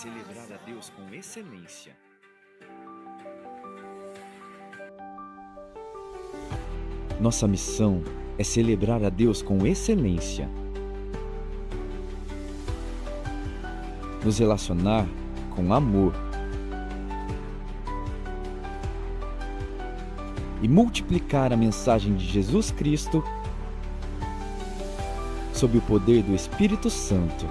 celebrar a Deus com excelência. Nossa missão é celebrar a Deus com excelência. Nos relacionar com amor. E multiplicar a mensagem de Jesus Cristo sob o poder do Espírito Santo.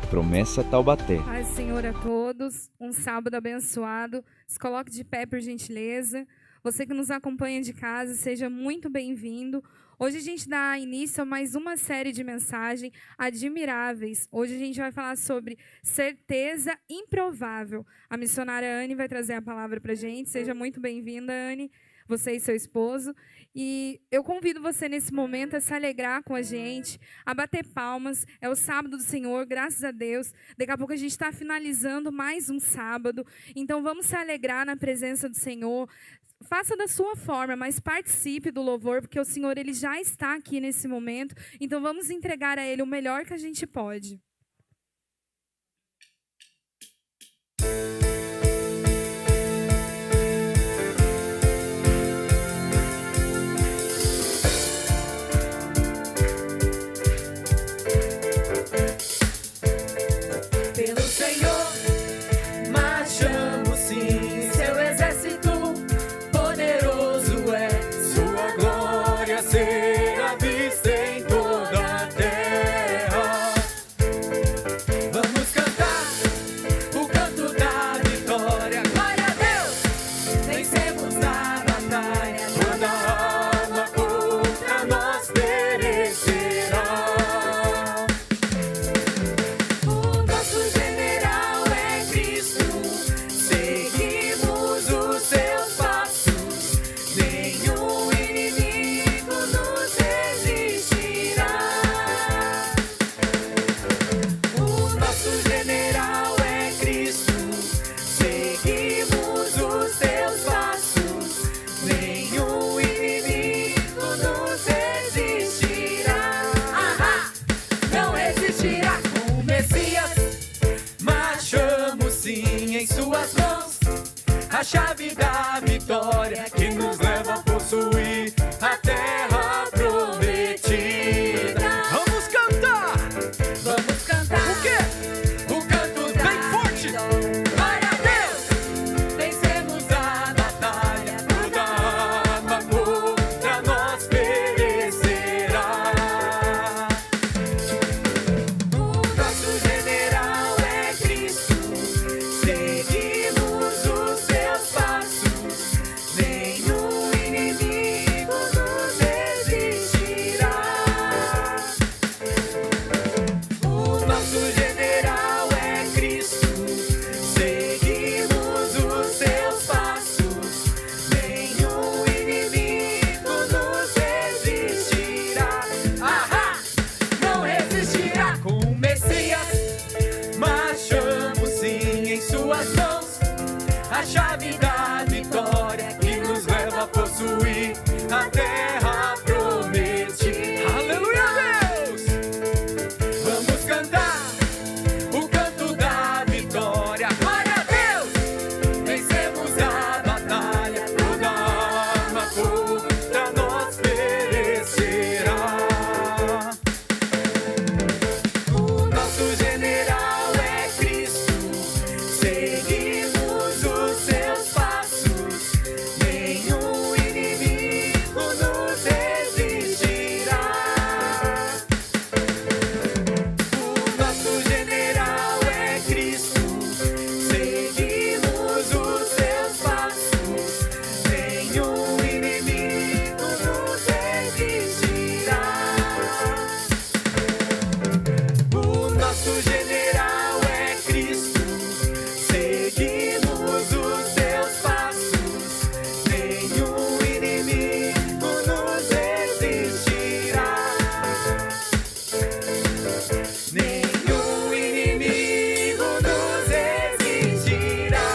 Promessa Taubaté. Paz, Senhor, a todos. Um sábado abençoado. Se coloque de pé, por gentileza. Você que nos acompanha de casa, seja muito bem-vindo. Hoje a gente dá início a mais uma série de mensagens admiráveis. Hoje a gente vai falar sobre certeza improvável. A missionária Anne vai trazer a palavra para a gente. Seja muito bem-vinda, Anne. Você e seu esposo. E eu convido você nesse momento a se alegrar com a gente, a bater palmas. É o sábado do Senhor, graças a Deus. Daqui a pouco a gente está finalizando mais um sábado. Então vamos se alegrar na presença do Senhor. Faça da sua forma, mas participe do louvor, porque o Senhor ele já está aqui nesse momento. Então vamos entregar a Ele o melhor que a gente pode. A chave da vitória que nos leva a possuir a terra prometida. Vamos cantar! Vamos cantar! O quê? O canto da bem forte! Glória a Deus! Vencemos a batalha, toda arma contra nós perecerá. O nosso general é Cristo, seguimos os seus passos, nenhum inimigo nos resistirá. O nosso general é Cristo, seguimos os seus passos, nenhum inimigo nos resistirá. Ahá! Não resistirá com o Messias, marchamos sim em suas mãos. A chave da vitória que nos leva a possuir a terra prometida. Aleluia, Deus! Vamos cantar o canto da vitória. Glória a Deus! Vencemos a batalha, toda arma contra nós perecerá. O nosso general é Cristo, seguimos os seus passos, nenhum inimigo nos resistirá. O nosso general é Cristo, seguimos os seus passos, nenhum inimigo nos resistirá. O nosso general é Cristo, seguimos os seus passos, nenhum inimigo nos resistirá. Nenhum inimigo nos resistirá.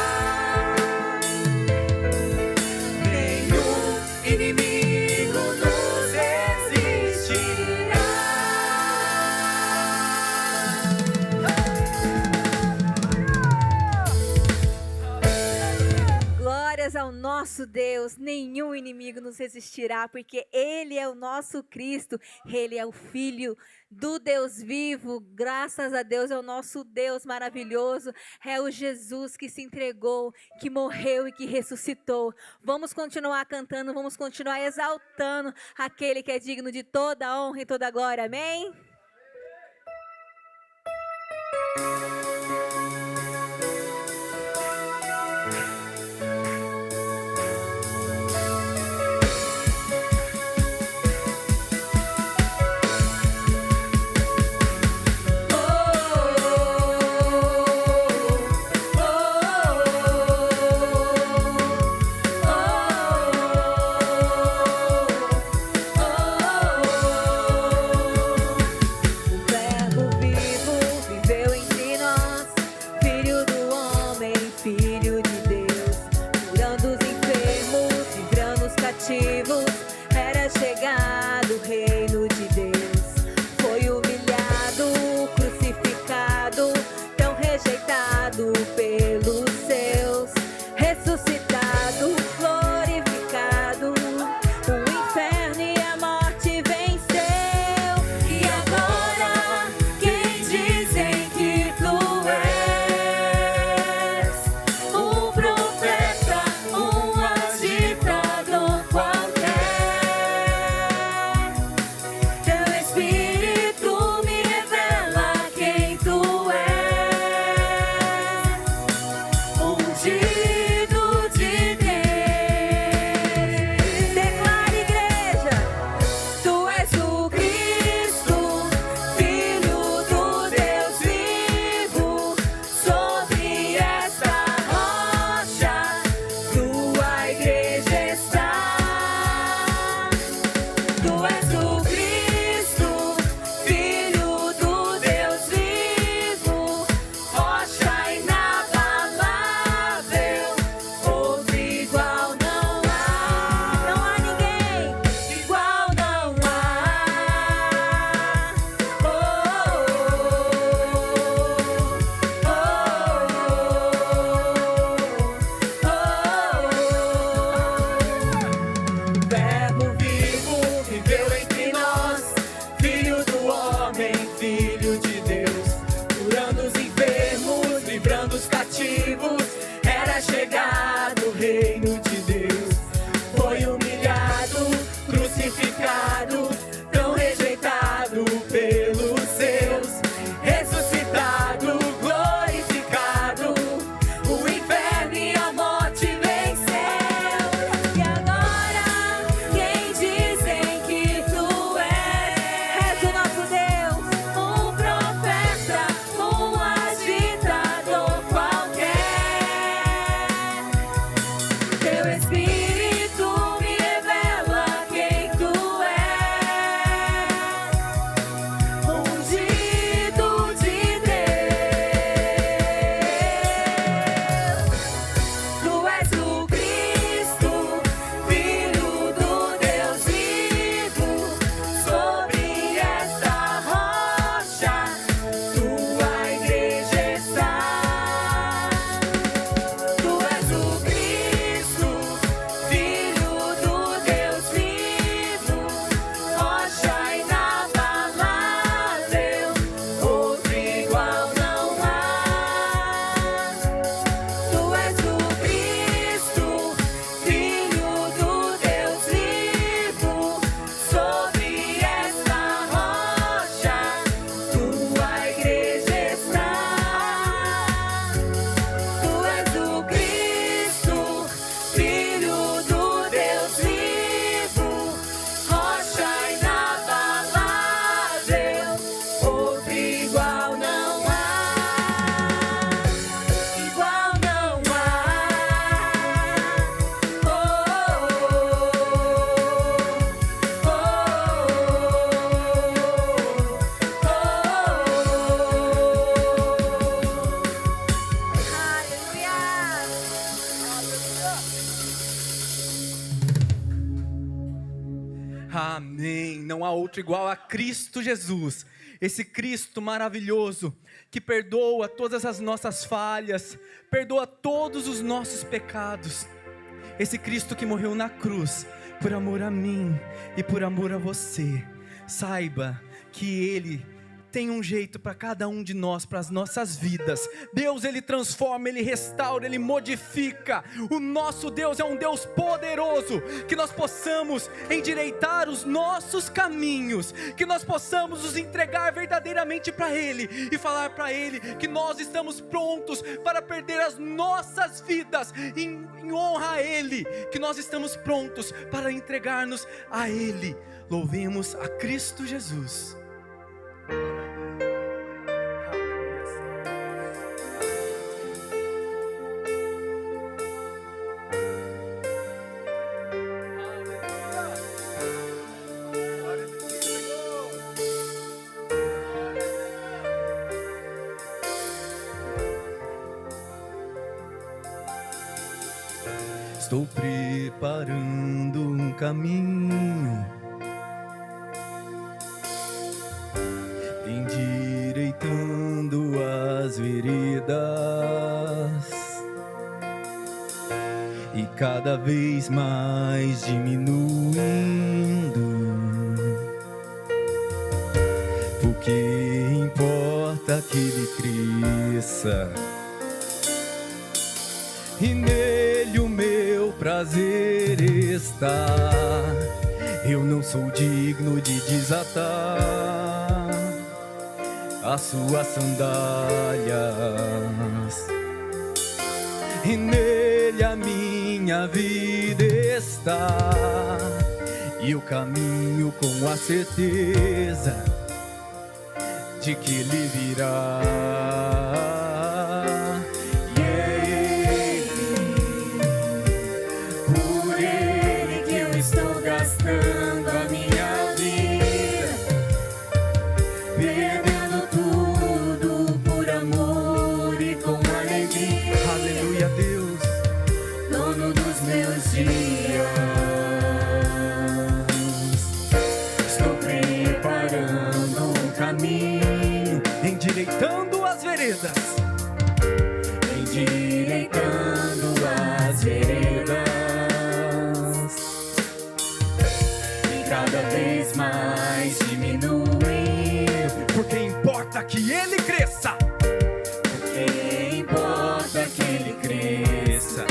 Nenhum inimigo nos resistirá. nosso Deus, nenhum inimigo nos resistirá, porque Ele é o nosso Cristo, Ele é o Filho do Deus vivo. Graças a Deus, é o nosso Deus maravilhoso, é o Jesus que se entregou, que morreu e que ressuscitou. Vamos continuar cantando, vamos continuar exaltando aquele que é digno de toda a honra e toda a glória, amém? Era chegado o reino de Deus. Foi humilhado, crucificado, tão rejeitado pelos seus, ressuscitado, glorificado, o inferno e a morte venceu. E agora, quem dizem que tu és? Um profeta, um agitador qualquer. Teu Espírito me revela quem tu és, ungido de Deus. Declara, igreja, tu és o Cristo, Filho do Deus vivo. Sobre esta rocha, tua igreja está. Tu és o Cristo, Filho do Deus vivo, rocha inabalável, outro igual não há. Não há ninguém igual, não há. Verbo vivo viveu entre nós, Filho do homem, Filho de Deus, curando os enfermos, livrando os cativos. Era chegado o reino de Deus. Foi humilhado, crucificado, tão rejeitado pelos seus, ressuscitado, glorificado, o inferno e a morte venceu. E agora, quem dizem que tu és o nosso Deus? Um profeta, um agitador qualquer. Teu Espírito me revela quem tu és, ungido de Deus. Tu és o Cristo, Filho do Deus vivo. Sobre esta rocha, tua igreja está. Tu és o Cristo, Filho do Deus vivo, rocha inabalável, outro igual não há. Tu és o Cristo, Filho do Deus vivo, sobre esta rocha, tua igreja está. Tu és o Cristo, Filho do Deus vivo, rocha inabalável, outro igual não há. Igual não Amém. Não há outro igual a Cristo Jesus. Esse Cristo maravilhoso que perdoa todas as nossas falhas, perdoa todos os nossos pecados. esse Cristo que morreu na cruz por amor a mim e por amor a você. Saiba que Ele tem um jeito para cada um de nós, para as nossas vidas. Deus, Ele transforma, Ele restaura, Ele modifica. O nosso Deus é um Deus poderoso. Que nós possamos endireitar os nossos caminhos, que nós possamos nos entregar verdadeiramente para Ele e falar para Ele que nós estamos prontos para perder as nossas vidas em honra a Ele, que nós estamos prontos para entregar-nos a Ele. Louvemos a Cristo Jesus. Estou preparando um caminho, endireitando as veredas e cada vez mais diminuindo, porque importa que Ele cresça e nele o meu prazer está. Eu não sou digno de desatar as suas sandálias, e nele a minha vida está, e eu caminho com a certeza de que Ele virá. Gastando a minha vida, perdendo tudo por amor e com alegria. Aleluia, Deus, dono dos meus dias. Estou preparando um caminho, endireitando as veredas, endireitando as veredas. Cada vez mais diminuindo, porque importa que Ele cresça, porque importa que Ele cresça,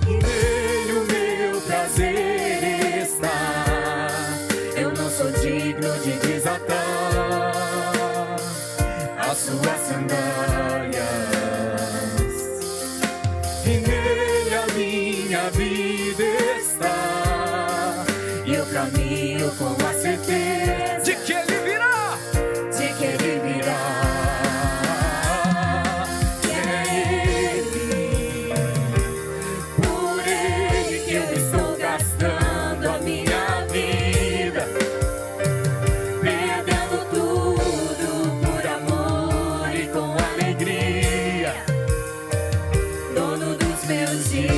e nele o meu prazer está. Eu não sou digno de desatar as suas sandálias, e nele a minha vida está. Eu caminho com a certeza de que Ele virá, de que Ele virá. Que é Ele, por Ele que eu estou gastando a minha vida, perdendo tudo por amor e com alegria, dono dos meus dias.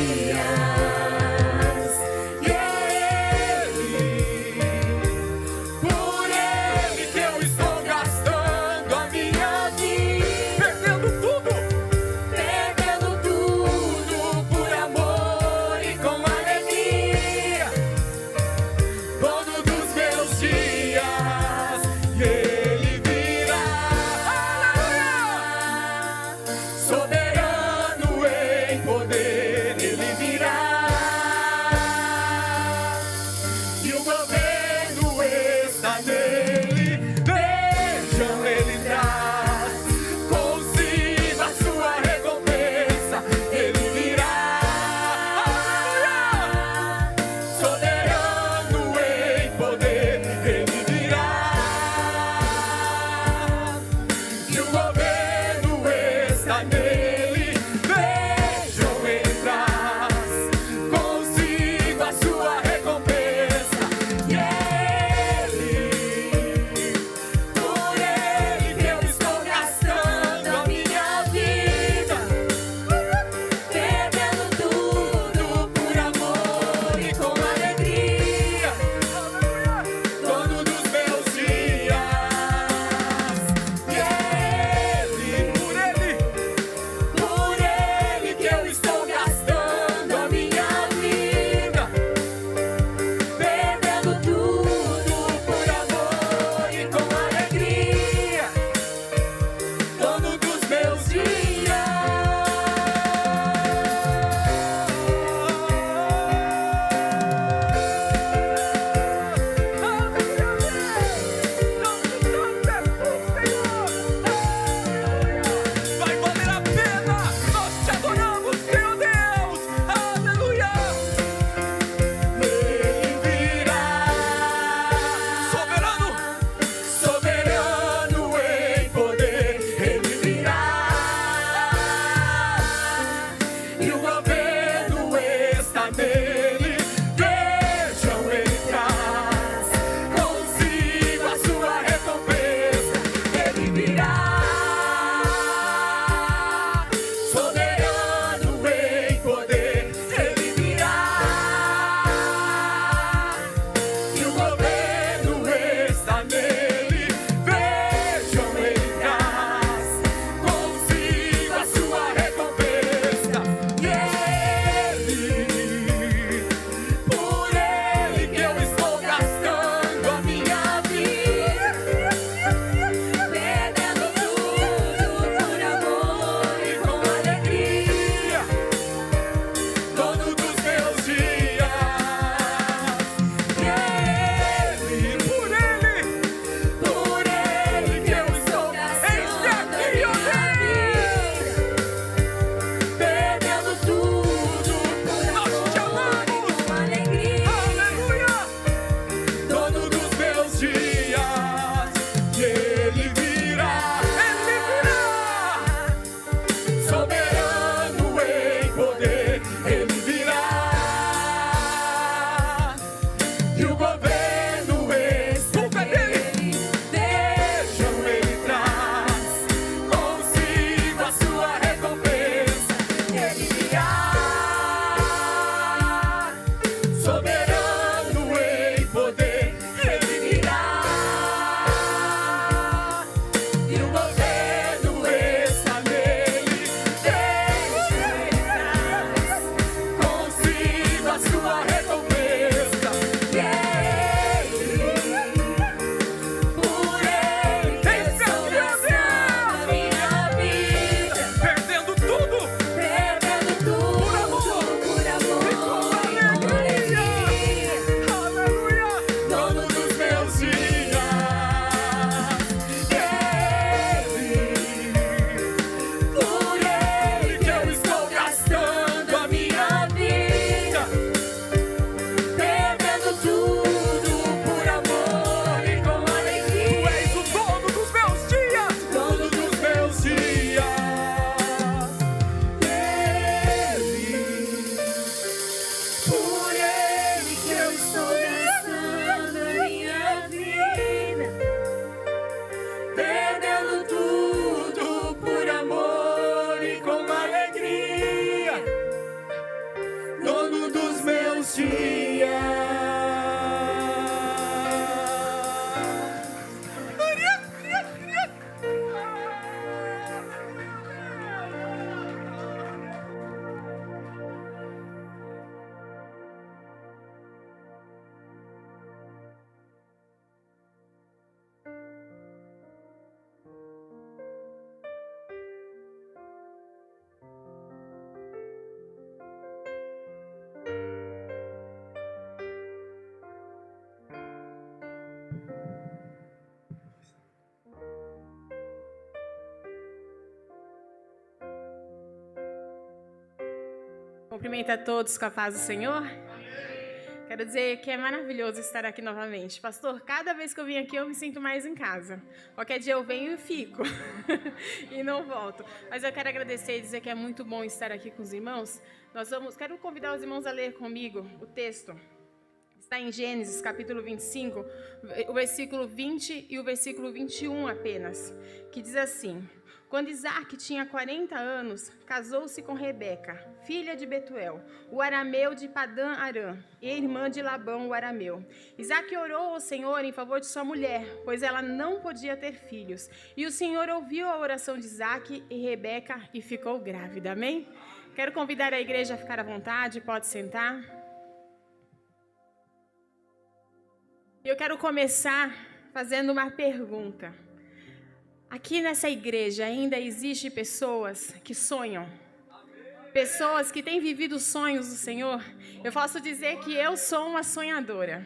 Cumprimento a todos com a paz do Senhor. Quero dizer que é maravilhoso estar aqui novamente. Pastor, cada vez que eu venho aqui eu me sinto mais em casa. Qualquer dia eu venho e fico e não volto. Mas eu quero agradecer e dizer que é muito bom estar aqui com os irmãos. Quero convidar os irmãos a ler comigo o texto. Está em Gênesis, capítulo 25, o versículo 20 e o versículo 21 apenas, que diz assim: Quando Isaac tinha 40 anos, casou-se com Rebeca, filha de Betuel, o arameu de Padã Arã, e irmã de Labão, o arameu. Isaac orou ao Senhor em favor de sua mulher, pois ela não podia ter filhos. E o Senhor ouviu a oração de Isaac e Rebeca e ficou grávida. Amém? Quero convidar a igreja a ficar à vontade, pode sentar. Eu quero começar fazendo uma pergunta. Aqui nessa igreja ainda existe pessoas que sonham? Pessoas que têm vivido os sonhos do Senhor? Eu posso dizer que eu sou uma sonhadora.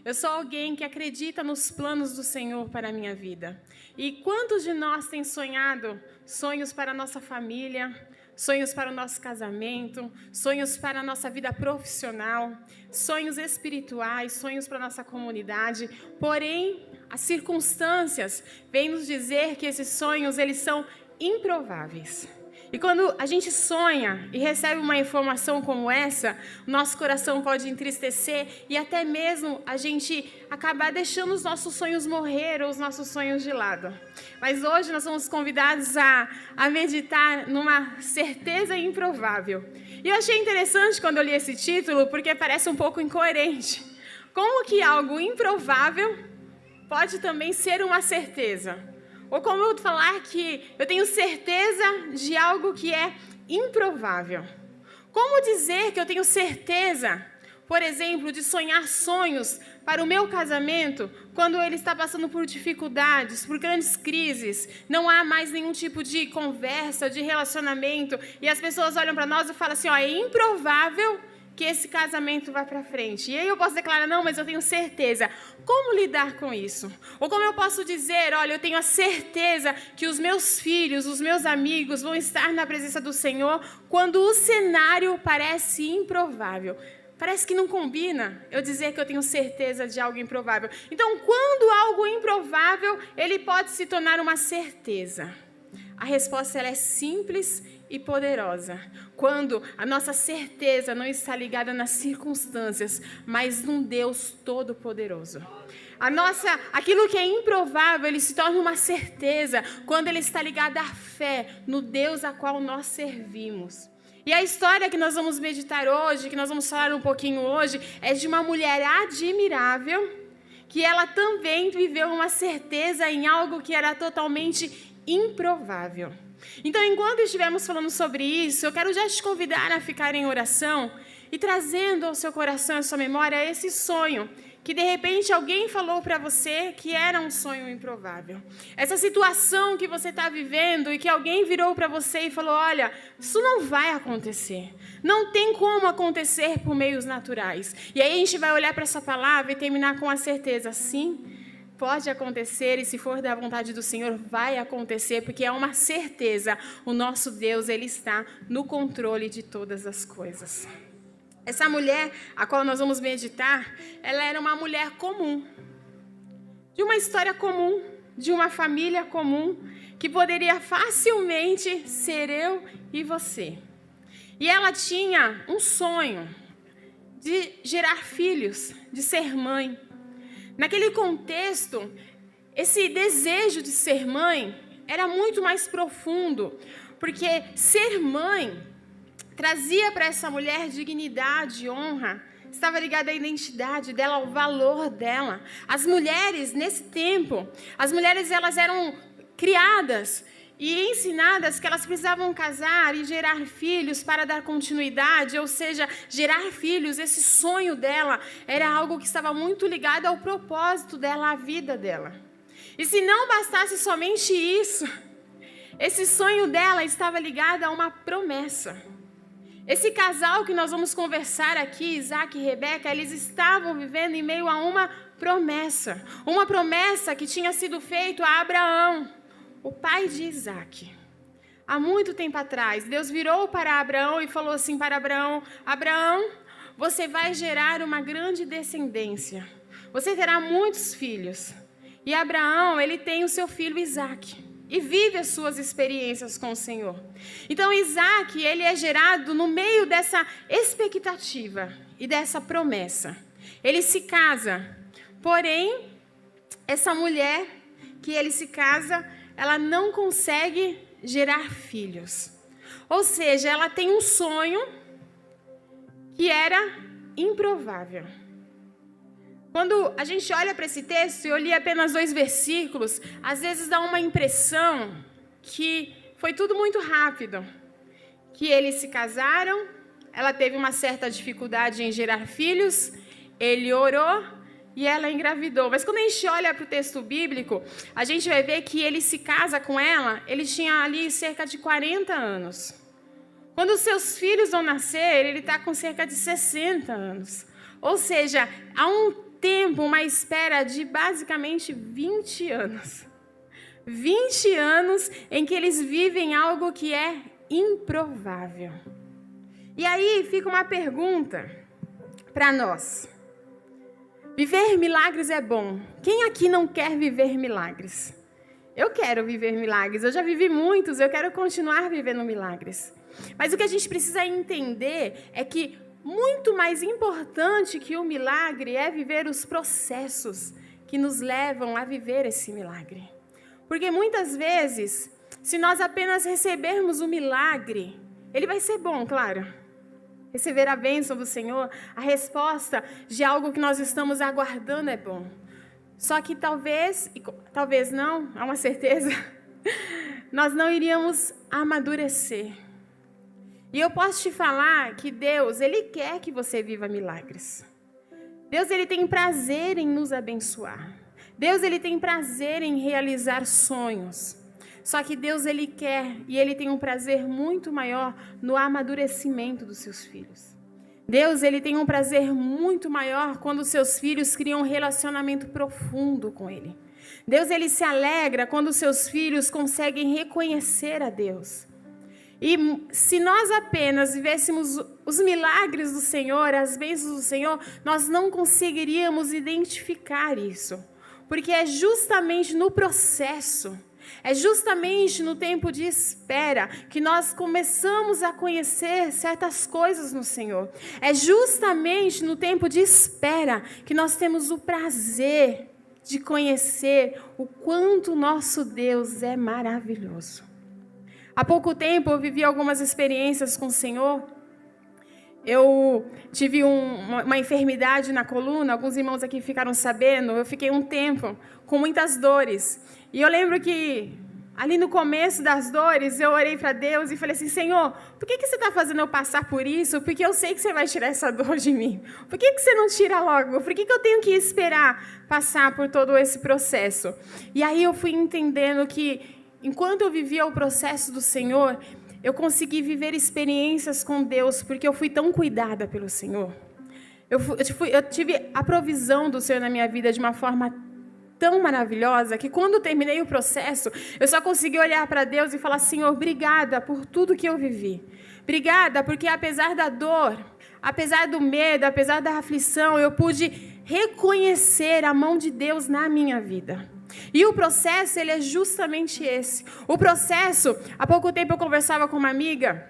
Eu sou alguém que acredita nos planos do Senhor para a minha vida. E quantos de nós têm sonhado sonhos para a nossa família, sonhos para o nosso casamento, sonhos para a nossa vida profissional, sonhos espirituais, sonhos para a nossa comunidade? Porém, as circunstâncias vêm nos dizer que esses sonhos, eles são improváveis. E quando a gente sonha e recebe uma informação como essa, o nosso coração pode entristecer e até mesmo a gente acabar deixando os nossos sonhos morrer ou os nossos sonhos de lado. Mas hoje nós somos convidados a meditar numa certeza improvável. E eu achei interessante quando eu li esse título, porque parece um pouco incoerente. Como que algo improvável pode também ser uma certeza? Ou como eu falar que eu tenho certeza de algo que é improvável? Como dizer que eu tenho certeza, por exemplo, de sonhar sonhos para o meu casamento quando ele está passando por dificuldades, por grandes crises, não há mais nenhum tipo de conversa, de relacionamento, e as pessoas olham para nós e falam assim, é improvável que esse casamento vá para frente. E aí eu posso declarar, não, mas eu tenho certeza. Como lidar com isso? Ou como eu posso dizer, olha, eu tenho a certeza que os meus filhos, os meus amigos vão estar na presença do Senhor quando o cenário parece improvável. Parece que não combina eu dizer que eu tenho certeza de algo improvável. Então, quando algo improvável, ele pode se tornar uma certeza. A resposta ela é simples e poderosa. Quando a nossa certeza não está ligada nas circunstâncias, mas num Deus todo-poderoso. Aquilo que é improvável, ele se torna uma certeza quando ele está ligado à fé no Deus a qual nós servimos. E a história que nós vamos meditar hoje, que nós vamos falar um pouquinho hoje, é de uma mulher admirável, que ela também viveu uma certeza em algo que era totalmente improvável. Então, enquanto estivermos falando sobre isso, eu quero já te convidar a ficar em oração e trazendo ao seu coração, à sua memória, esse sonho que de repente alguém falou para você que era um sonho improvável. Essa situação que você está vivendo e que alguém virou para você e falou, olha, isso não vai acontecer. Não tem como acontecer por meios naturais. E aí a gente vai olhar para essa palavra e terminar com a certeza, sim, pode acontecer, e se for da vontade do Senhor, vai acontecer, porque é uma certeza. O nosso Deus, Ele está no controle de todas as coisas. Essa mulher, a qual nós vamos meditar, ela era uma mulher comum, de uma história comum, de uma família comum, que poderia facilmente ser eu e você. E ela tinha um sonho de gerar filhos, de ser mãe. Naquele contexto, esse desejo de ser mãe era muito mais profundo, porque ser mãe trazia para essa mulher dignidade, honra, estava ligada à identidade dela, ao valor dela. As mulheres, nesse tempo, elas eram criadas e ensinadas que elas precisavam casar e gerar filhos para dar continuidade, ou seja, gerar filhos, esse sonho dela era algo que estava muito ligado ao propósito dela, à vida dela. E se não bastasse somente isso, esse sonho dela estava ligado a uma promessa. Esse casal que nós vamos conversar aqui, Isaac e Rebeca, eles estavam vivendo em meio a uma promessa que tinha sido feita a Abraão, o pai de Isaac. Há muito tempo atrás, Deus virou para Abraão e falou assim para Abraão, Abraão, você vai gerar uma grande descendência, você terá muitos filhos. E Abraão, ele tem o seu filho Isaac e vive as suas experiências com o Senhor. Então Isaac, ele é gerado no meio dessa expectativa e dessa promessa. Ele se casa, porém, essa mulher que ele se casa, ela não consegue gerar filhos. Ou seja, ela tem um sonho que era improvável. Quando a gente olha para esse texto, eu li apenas 2 versículos, às vezes dá uma impressão que foi tudo muito rápido. Que eles se casaram, ela teve uma certa dificuldade em gerar filhos, ele orou e ela engravidou. Mas quando a gente olha para o texto bíblico, a gente vai ver que ele se casa com ela, ele tinha ali cerca de 40 anos. Quando os seus filhos vão nascer, ele está com cerca de 60 anos. Ou seja, há um tempo, uma espera de basicamente 20 anos. 20 anos em que eles vivem algo que é improvável. E aí fica uma pergunta para nós. Viver milagres é bom. Quem aqui não quer viver milagres? Eu quero viver milagres, eu já vivi muitos, eu quero continuar vivendo milagres. Mas o que a gente precisa entender é que muito mais importante que o milagre é viver os processos que nos levam a viver esse milagre. Porque muitas vezes, se nós apenas recebermos o milagre, ele vai ser bom, claro. Receber a bênção do Senhor, a resposta de algo que nós estamos aguardando é bom. Só que talvez não, há uma certeza, nós não iríamos amadurecer. E eu posso te falar que Deus, Ele quer que você viva milagres. Deus, Ele tem prazer em nos abençoar. Deus, Ele tem prazer em realizar sonhos. Só que Deus, Ele quer e Ele tem um prazer muito maior no amadurecimento dos seus filhos. Deus, Ele tem um prazer muito maior quando os seus filhos criam um relacionamento profundo com Ele. Deus, Ele se alegra quando os seus filhos conseguem reconhecer a Deus. E se nós apenas vivêssemos os milagres do Senhor, as bênçãos do Senhor, nós não conseguiríamos identificar isso. Porque é justamente no processo, é justamente no tempo de espera que nós começamos a conhecer certas coisas no Senhor. É justamente no tempo de espera que nós temos o prazer de conhecer o quanto nosso Deus é maravilhoso. Há pouco tempo eu vivi algumas experiências com o Senhor. Eu tive uma enfermidade na coluna, alguns irmãos aqui ficaram sabendo. Eu fiquei um tempo com muitas dores. E eu lembro que ali no começo das dores, eu orei para Deus e falei assim: Senhor, por que você está fazendo eu passar por isso? Porque eu sei que você vai tirar essa dor de mim. Por que você não tira logo? Por que eu tenho que esperar passar por todo esse processo? E aí eu fui entendendo que enquanto eu vivia o processo do Senhor, eu consegui viver experiências com Deus, porque eu fui tão cuidada pelo Senhor. Eu tive a provisão do Senhor na minha vida de uma forma tão maravilhosa, que quando eu terminei o processo, eu só consegui olhar para Deus e falar: Senhor, obrigada por tudo que eu vivi. Obrigada, porque apesar da dor, apesar do medo, apesar da aflição, eu pude reconhecer a mão de Deus na minha vida. E o processo, ele é justamente esse. O processo, há pouco tempo eu conversava com uma amiga,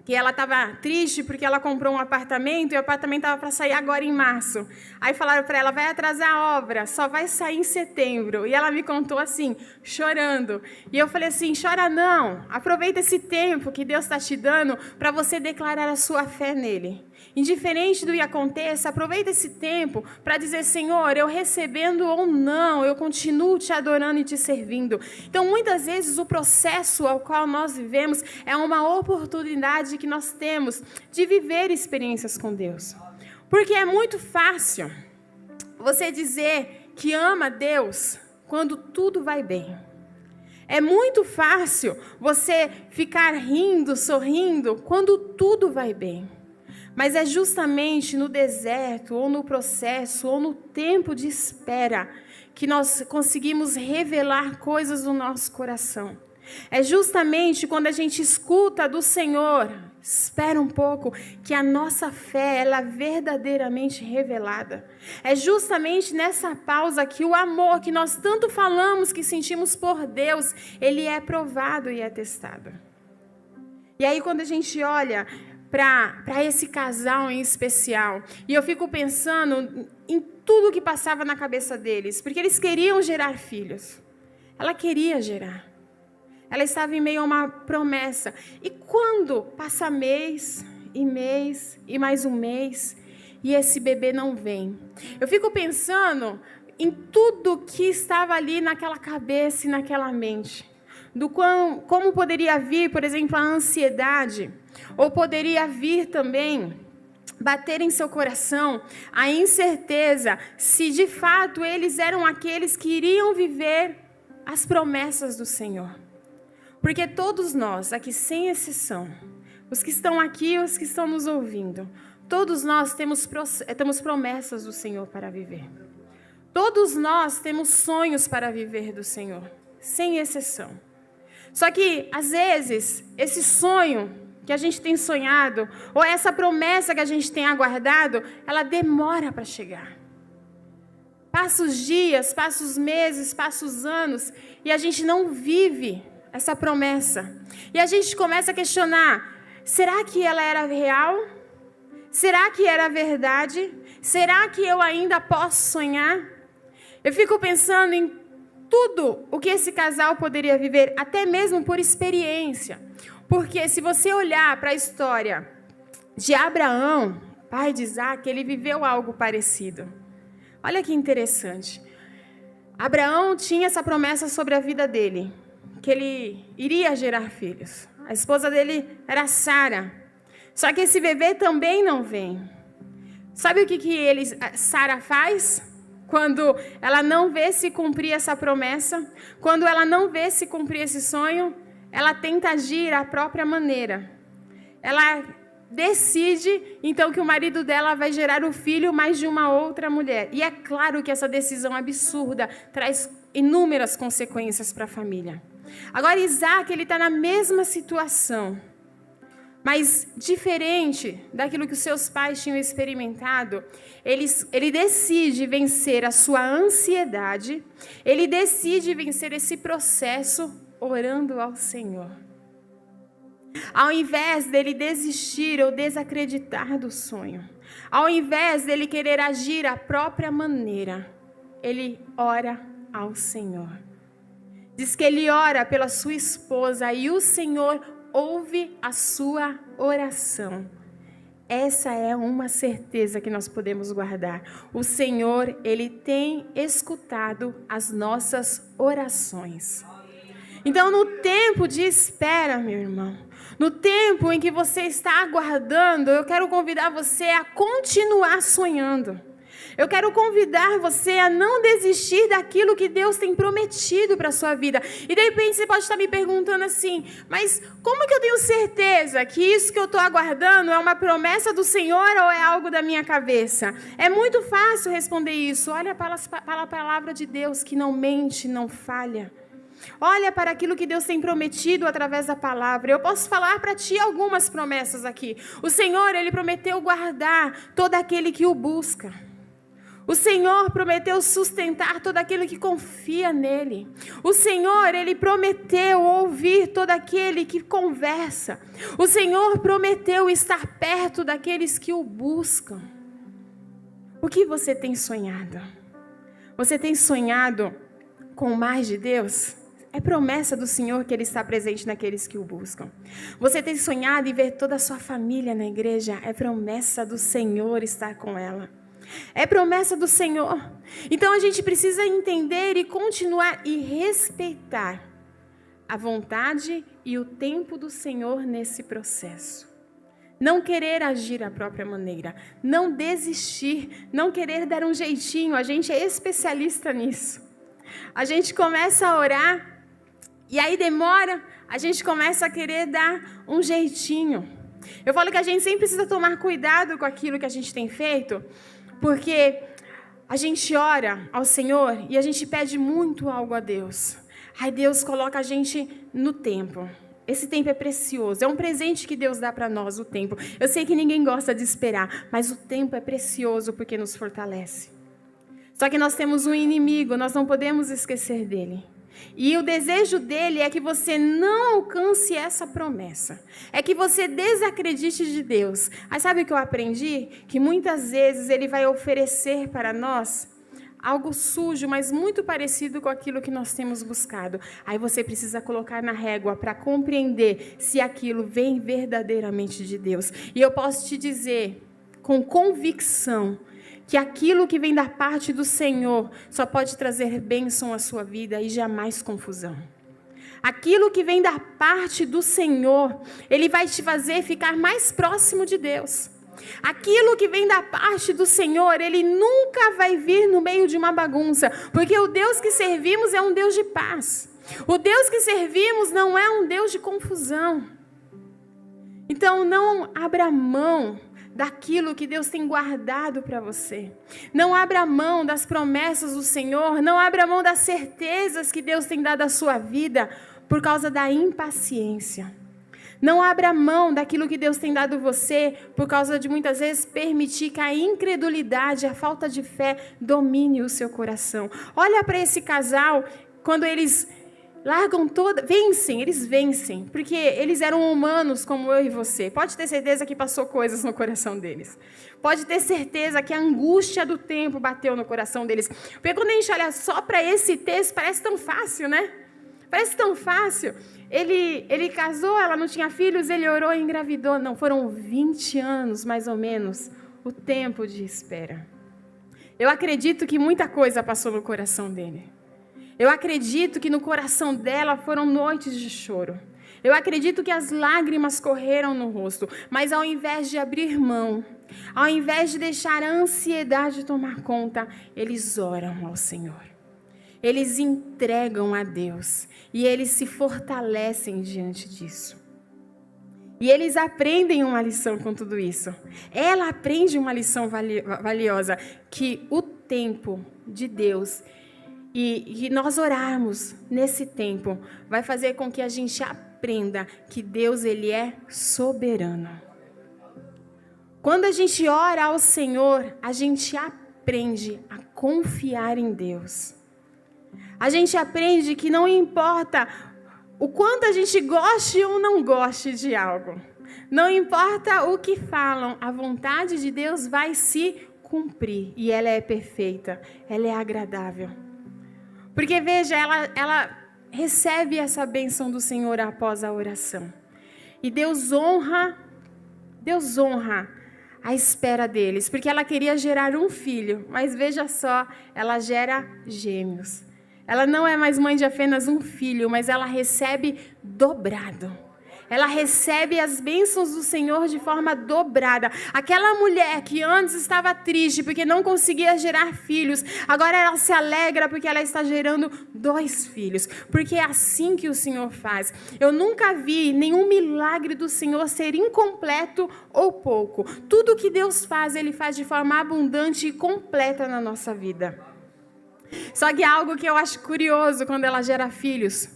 que ela estava triste porque ela comprou um apartamento, e o apartamento estava para sair agora em março. Aí falaram para ela: vai atrasar a obra, só vai sair em setembro. E ela me contou assim, chorando. E eu falei assim: chora não, aproveita esse tempo que Deus está te dando para você declarar a sua fé nele. Indiferente do que aconteça, aproveita esse tempo para dizer: Senhor, eu recebendo ou não, eu continuo te adorando e te servindo. Então, muitas vezes, o processo ao qual nós vivemos é uma oportunidade que nós temos de viver experiências com Deus. Porque é muito fácil você dizer que ama Deus quando tudo vai bem. É muito fácil você ficar rindo, sorrindo, quando tudo vai bem. Mas é justamente no deserto, ou no processo, ou no tempo de espera, que nós conseguimos revelar coisas do nosso coração. É justamente quando a gente escuta do Senhor: espera um pouco, que a nossa fé ela é verdadeiramente revelada. É justamente nessa pausa que o amor que nós tanto falamos, que sentimos por Deus, ele é provado e é testado. E aí quando a gente olha para esse casal em especial, e eu fico pensando em tudo que passava na cabeça deles, porque eles queriam gerar filhos. Ela queria gerar. Ela estava em meio a uma promessa. E quando passa mês, e mais um mês, e esse bebê não vem? Eu fico pensando em tudo que estava ali naquela cabeça e naquela mente. Como poderia vir, por exemplo, a ansiedade, ou poderia vir também bater em seu coração a incerteza se de fato eles eram aqueles que iriam viver as promessas do Senhor. Porque todos nós, aqui sem exceção, os que estão aqui e os que estão nos ouvindo, todos nós temos promessas do Senhor para viver. Todos nós temos sonhos para viver do Senhor, sem exceção. Só que, às vezes, esse sonho que a gente tem sonhado, ou essa promessa que a gente tem aguardado, ela demora para chegar. Passa os dias, passa os meses, passa os anos e a gente não vive essa promessa. E a gente começa a questionar, será que ela era real? Será que era verdade? Será que eu ainda posso sonhar? Eu fico pensando em tudo o que esse casal poderia viver, até mesmo por experiência. Porque se você olhar para a história de Abraão, pai de Isaac, ele viveu algo parecido. Olha que interessante. Abraão tinha essa promessa sobre a vida dele, que ele iria gerar filhos. A esposa dele era Sara. Só que esse bebê também não vem. Sabe o que Sara faz? Quando ela não vê se cumprir essa promessa, quando ela não vê se cumprir esse sonho, ela tenta agir à própria maneira. Ela decide, então, que o marido dela vai gerar o filho mais de uma outra mulher. E é claro que essa decisão absurda traz inúmeras consequências para a família. Agora, Isaac, ele está na mesma situação, mas diferente daquilo que os seus pais tinham experimentado, ele decide vencer a sua ansiedade, ele decide vencer esse processo orando ao Senhor. Ao invés dele desistir ou desacreditar do sonho, ao invés dele querer agir à própria maneira, ele ora ao Senhor. Diz que ele ora pela sua esposa e o Senhor ouve a sua oração. Essa é uma certeza que nós podemos guardar. O Senhor, ele tem escutado as nossas orações. Então, no tempo de espera, meu irmão, no tempo em que você está aguardando, eu quero convidar você a continuar sonhando. Eu quero convidar você a não desistir daquilo que Deus tem prometido para a sua vida. E de repente você pode estar me perguntando assim, mas como que eu tenho certeza que isso que eu estou aguardando é uma promessa do Senhor ou é algo da minha cabeça? É muito fácil responder isso. Olha para a palavra de Deus que não mente, não falha. Olha para aquilo que Deus tem prometido através da palavra. Eu posso falar para ti algumas promessas aqui. O Senhor, ele prometeu guardar todo aquele que o busca. O Senhor prometeu sustentar todo aquele que confia nele. O Senhor, ele prometeu ouvir todo aquele que conversa. O Senhor prometeu estar perto daqueles que o buscam. O que você tem sonhado? Você tem sonhado com mais de Deus? É promessa do Senhor que Ele está presente naqueles que o buscam. Você tem sonhado em ver toda a sua família na igreja? É promessa do Senhor estar com ela. É promessa do Senhor. Então a gente precisa entender e continuar e respeitar a vontade e o tempo do Senhor nesse processo. Não querer agir à própria maneira, não desistir, não querer dar um jeitinho. A gente é especialista nisso. A gente começa a orar e aí demora, a gente começa a querer dar um jeitinho. Eu falo que a gente sempre precisa tomar cuidado com aquilo que a gente tem feito, porque a gente ora ao Senhor e a gente pede muito algo a Deus. Aí Deus coloca a gente no tempo. Esse tempo é precioso, é um presente que Deus dá para nós, o tempo. Eu sei que ninguém gosta de esperar, mas o tempo é precioso porque nos fortalece. Só que nós temos um inimigo, nós não podemos esquecer dele. E o desejo dele é que você não alcance essa promessa. É que você desacredite de Deus. Aí sabe o que eu aprendi? Que muitas vezes ele vai oferecer para nós algo sujo, mas muito parecido com aquilo que nós temos buscado. Aí você precisa colocar na régua para compreender se aquilo vem verdadeiramente de Deus. E eu posso te dizer com convicção que aquilo que vem da parte do Senhor só pode trazer bênção à sua vida e jamais confusão. Aquilo que vem da parte do Senhor, Ele vai te fazer ficar mais próximo de Deus. Aquilo que vem da parte do Senhor, Ele nunca vai vir no meio de uma bagunça, porque o Deus que servimos é um Deus de paz. O Deus que servimos não é um Deus de confusão. Então não abra mão daquilo que Deus tem guardado para você. Não abra mão das promessas do Senhor, não abra mão das certezas que Deus tem dado à sua vida por causa da impaciência. Não abra mão daquilo que Deus tem dado você por causa de muitas vezes permitir que a incredulidade, a falta de fé domine o seu coração. Olha para esse casal, quando eles largam eles vencem, porque eles eram humanos como eu e você. Pode ter certeza que passou coisas no coração deles. Pode ter certeza que a angústia do tempo bateu no coração deles. Porque quando a gente olha só para esse texto, parece tão fácil, né? Parece tão fácil. Ele casou, ela não tinha filhos, ele orou e engravidou. Não, foram 20 anos, mais ou menos, o tempo de espera. Eu acredito que muita coisa passou no coração dele. Eu acredito que no coração dela foram noites de choro. Eu acredito que as lágrimas correram no rosto. Mas ao invés de abrir mão, ao invés de deixar a ansiedade tomar conta, eles oram ao Senhor. Eles entregam a Deus. E eles se fortalecem diante disso. E eles aprendem uma lição com tudo isso. Ela aprende uma lição valiosa, que o tempo de Deus e nós orarmos nesse tempo vai fazer com que a gente aprenda que Deus, Ele é soberano. Quando a gente ora ao Senhor, a gente aprende a confiar em Deus. A gente aprende que não importa o quanto a gente goste ou não goste de algo. Não importa o que falam, a vontade de Deus vai se cumprir. E ela é perfeita, ela é agradável. Porque, veja, ela recebe essa bênção do Senhor após a oração. E Deus honra a espera deles. Porque ela queria gerar um filho, mas veja só, ela gera gêmeos. Ela não é mais mãe de apenas um filho, mas ela recebe dobrado. Ela recebe as bênçãos do Senhor de forma dobrada. Aquela mulher que antes estava triste porque não conseguia gerar filhos, agora ela se alegra porque ela está gerando 2 filhos. Porque é assim que o Senhor faz. Eu nunca vi nenhum milagre do Senhor ser incompleto ou pouco. Tudo que Deus faz, Ele faz de forma abundante e completa na nossa vida. Só que é algo que eu acho curioso quando ela gera filhos.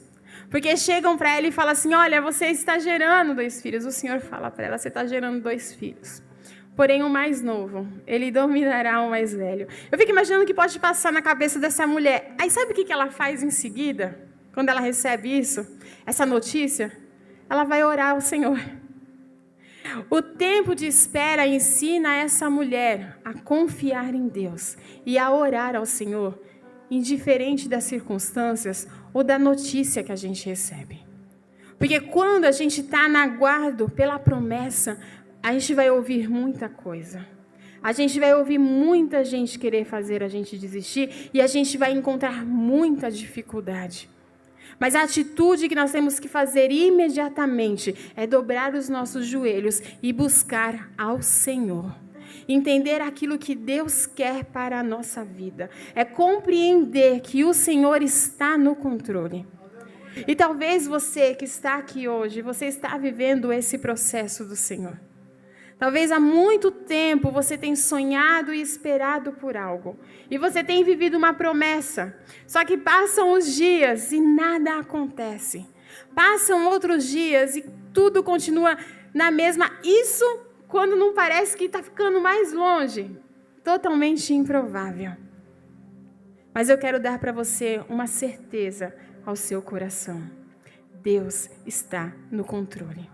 Porque chegam para ela e falam assim, olha, você está gerando 2 filhos. O Senhor fala para ela, você está gerando 2 filhos. Porém, o mais novo, ele dominará o mais velho. Eu fico imaginando o que pode passar na cabeça dessa mulher. Aí sabe o que ela faz em seguida? Quando ela recebe isso, essa notícia? Ela vai orar ao Senhor. O tempo de espera ensina essa mulher a confiar em Deus e a orar ao Senhor, indiferente das circunstâncias ou da notícia que a gente recebe. Porque quando a gente está na aguardo pela promessa, a gente vai ouvir muita coisa. A gente vai ouvir muita gente querer fazer a gente desistir e a gente vai encontrar muita dificuldade. Mas a atitude que nós temos que fazer imediatamente é dobrar os nossos joelhos e buscar ao Senhor. Entender aquilo que Deus quer para a nossa vida. É compreender que o Senhor está no controle. E talvez você que está aqui hoje, você está vivendo esse processo do Senhor. Talvez há muito tempo você tenha sonhado e esperado por algo. E você tem vivido uma promessa. Só que passam os dias e nada acontece. Passam outros dias e tudo continua na mesma. Isso quando não parece que está ficando mais longe. Totalmente improvável. Mas eu quero dar para você uma certeza ao seu coração. Deus está no controle.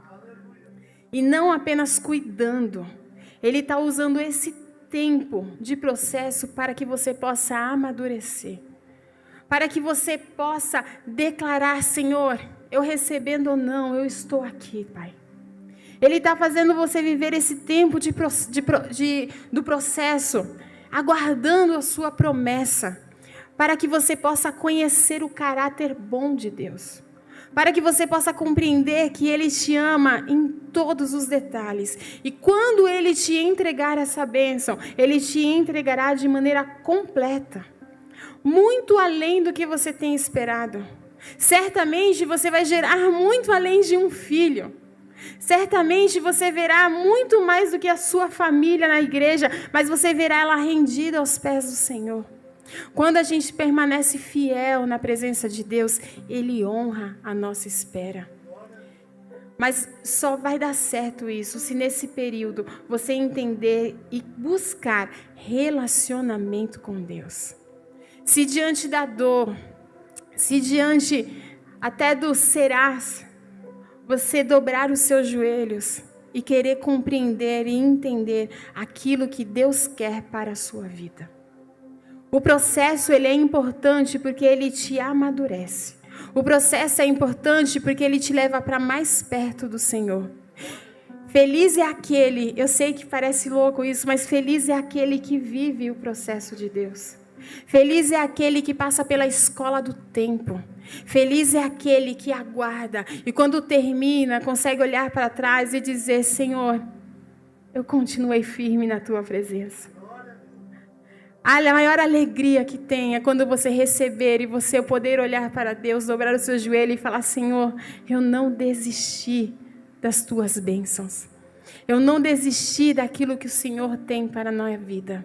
E não apenas cuidando. Ele está usando esse tempo de processo para que você possa amadurecer. Para que você possa declarar, Senhor, eu recebendo ou não, eu estou aqui, Pai. Ele está fazendo você viver esse tempo do processo, aguardando a sua promessa, para que você possa conhecer o caráter bom de Deus, para que você possa compreender que Ele te ama em todos os detalhes. E quando Ele te entregar essa bênção, Ele te entregará de maneira completa, muito além do que você tem esperado. Certamente você vai gerar muito além de um filho. Certamente você verá muito mais do que a sua família na igreja, mas você verá ela rendida aos pés do Senhor. Quando a gente permanece fiel na presença de Deus, Ele honra a nossa espera. Mas só vai dar certo isso se nesse período você entender e buscar relacionamento com Deus. Se diante da dor, se diante até do serás, você dobrar os seus joelhos e querer compreender e entender aquilo que Deus quer para a sua vida. O processo ele é importante porque ele te amadurece. O processo é importante porque ele te leva para mais perto do Senhor. Feliz é aquele, eu sei que parece louco isso, mas feliz é aquele que vive o processo de Deus. Feliz é aquele que passa pela escola do tempo. Feliz é aquele que aguarda e quando termina consegue olhar para trás e dizer: Senhor, eu continuei firme na tua presença. A maior alegria que tem é quando você receber e você poder olhar para Deus, dobrar o seu joelho e falar: Senhor, eu não desisti das tuas bênçãos. Eu não desisti daquilo que o Senhor tem para a minha vida.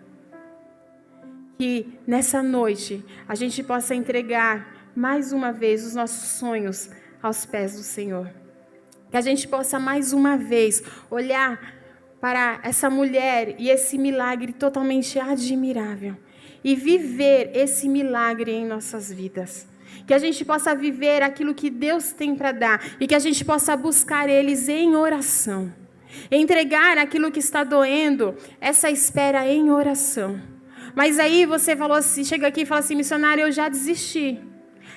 Que nessa noite a gente possa entregar mais uma vez os nossos sonhos aos pés do Senhor. Que a gente possa mais uma vez olhar para essa mulher e esse milagre totalmente admirável e viver esse milagre em nossas vidas. Que a gente possa viver aquilo que Deus tem para dar e que a gente possa buscar eles em oração. Entregar aquilo que está doendo, essa espera em oração. Mas aí você falou assim, chega aqui e fala assim: missionária, eu já desisti.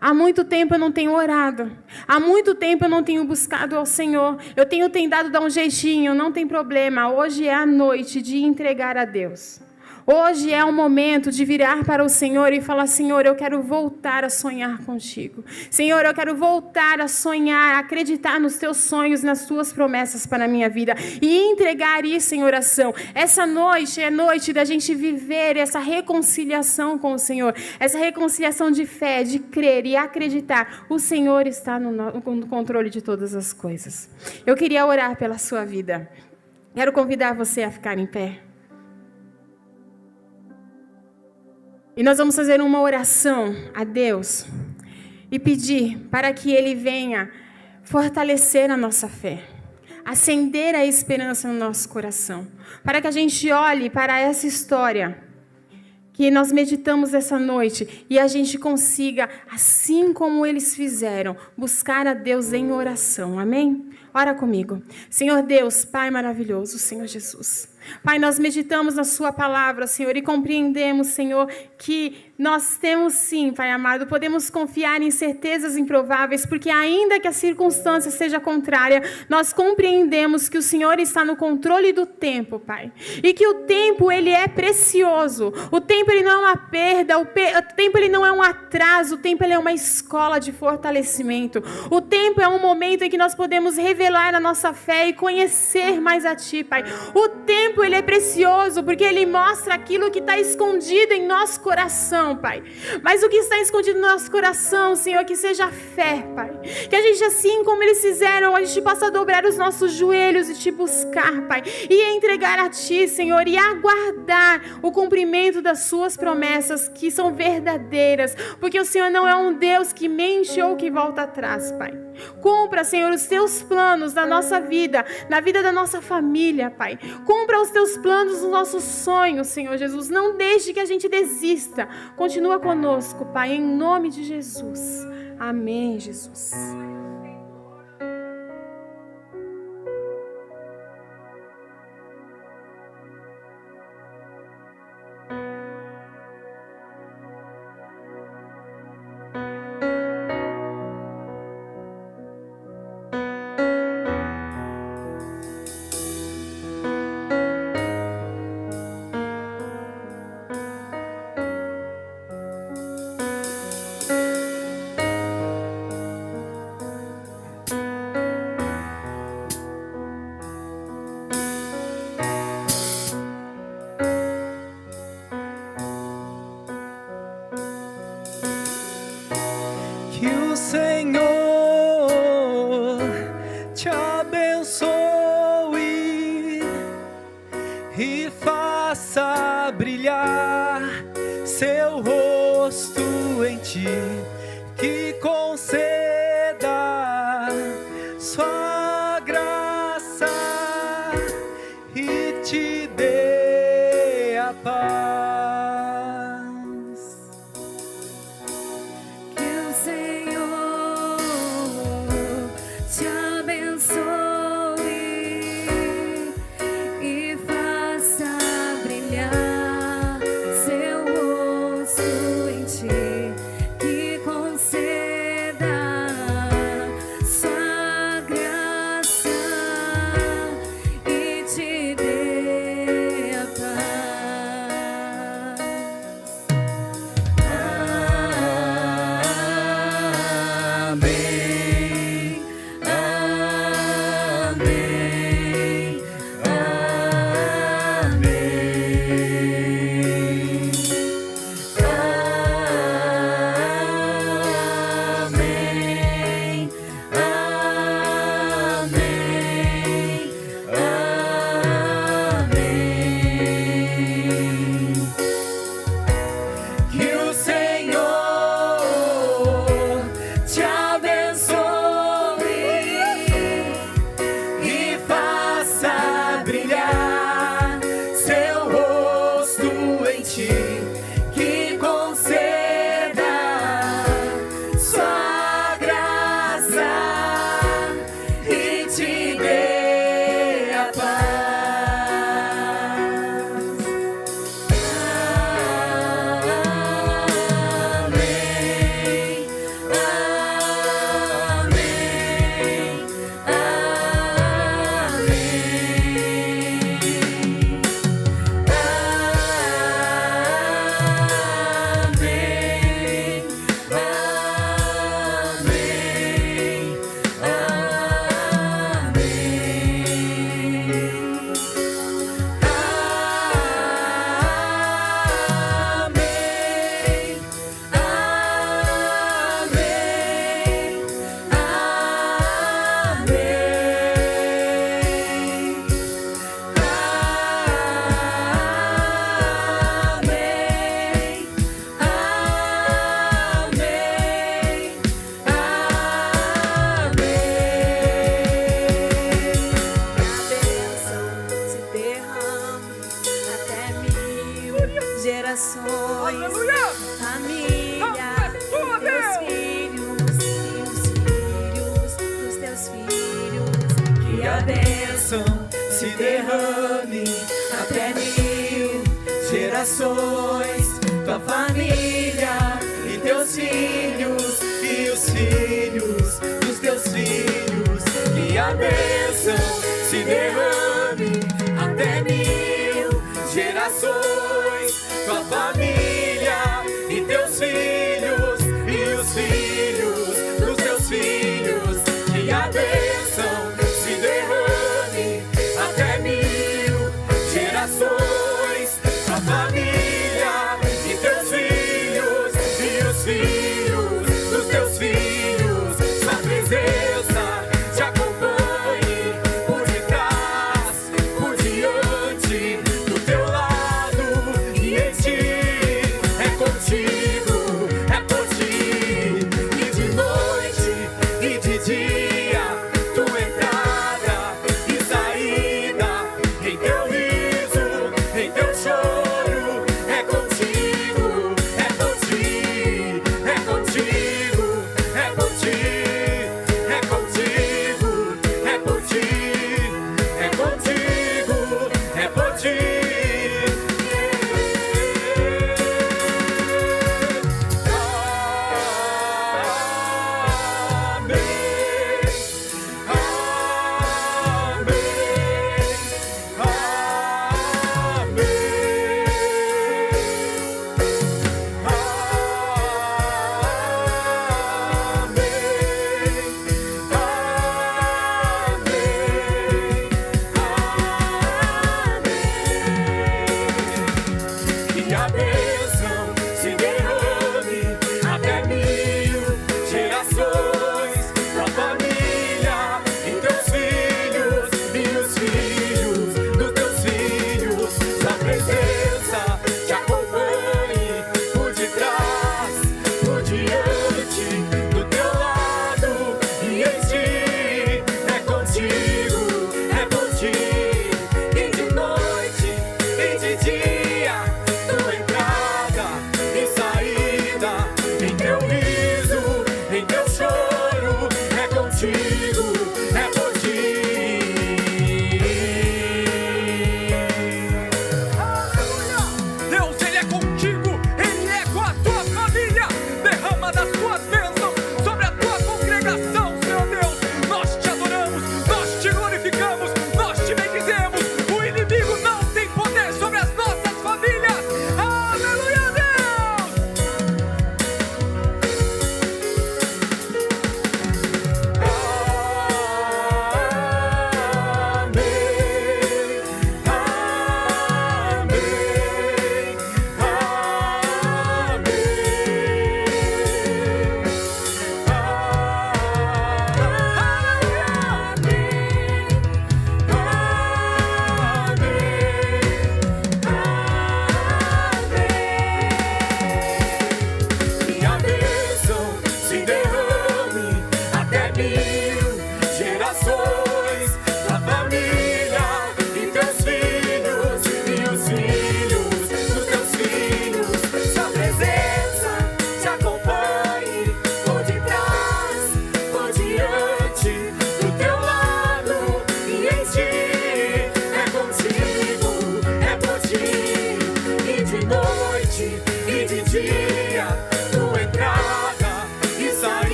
Há muito tempo eu não tenho orado. Há muito tempo eu não tenho buscado ao Senhor. Eu tenho tentado dar um jeitinho, não tem problema. Hoje é a noite de entregar a Deus. Hoje é o momento de virar para o Senhor e falar: Senhor, eu quero voltar a sonhar contigo. Senhor, eu quero voltar a sonhar, a acreditar nos teus sonhos, nas tuas promessas para a minha vida. E entregar isso em oração. Essa noite é noite da gente viver essa reconciliação com o Senhor. Essa reconciliação de fé, de crer e acreditar. O Senhor está no controle de todas as coisas. Eu queria orar pela sua vida. Quero convidar você a ficar em pé. E nós vamos fazer uma oração a Deus e pedir para que Ele venha fortalecer a nossa fé, acender a esperança no nosso coração, para que a gente olhe para essa história que nós meditamos essa noite e a gente consiga, assim como eles fizeram, buscar a Deus em oração. Amém? Ora comigo. Senhor Deus, Pai maravilhoso, Senhor Jesus. Pai, nós meditamos na sua palavra, Senhor, e compreendemos, Senhor, que nós temos sim, Pai amado, podemos confiar em certezas improváveis, porque ainda que a circunstância seja contrária, nós compreendemos que o Senhor está no controle do tempo, Pai. E que o tempo, ele é precioso. O tempo, ele não é uma perda, o tempo, ele não é um atraso, o tempo, ele é uma escola de fortalecimento. O tempo é um momento em que nós podemos revelar a nossa fé e conhecer mais a Ti, Pai. O tempo, ele é precioso, porque ele mostra aquilo que está escondido em nosso coração, Pai. Mas o que está escondido no nosso coração, Senhor, que seja fé, Pai. Que a gente, assim como eles fizeram, a gente possa dobrar os nossos joelhos e Te buscar, Pai. E entregar a Ti, Senhor, e aguardar o cumprimento das Suas promessas, que são verdadeiras. Porque o Senhor não é um Deus que mente ou que volta atrás, Pai. Cumpra, Senhor, os Teus planos na nossa vida, na vida da nossa família, Pai. Cumpra os Teus planos, os nossos sonhos, Senhor Jesus. Não deixe que a gente desista. Continua conosco, Pai, em nome de Jesus. Amém, Jesus. Que o Senhor te abençoe e faça brilhar seu rosto em ti, que conceda sua Por diante, do teu lado e em ti.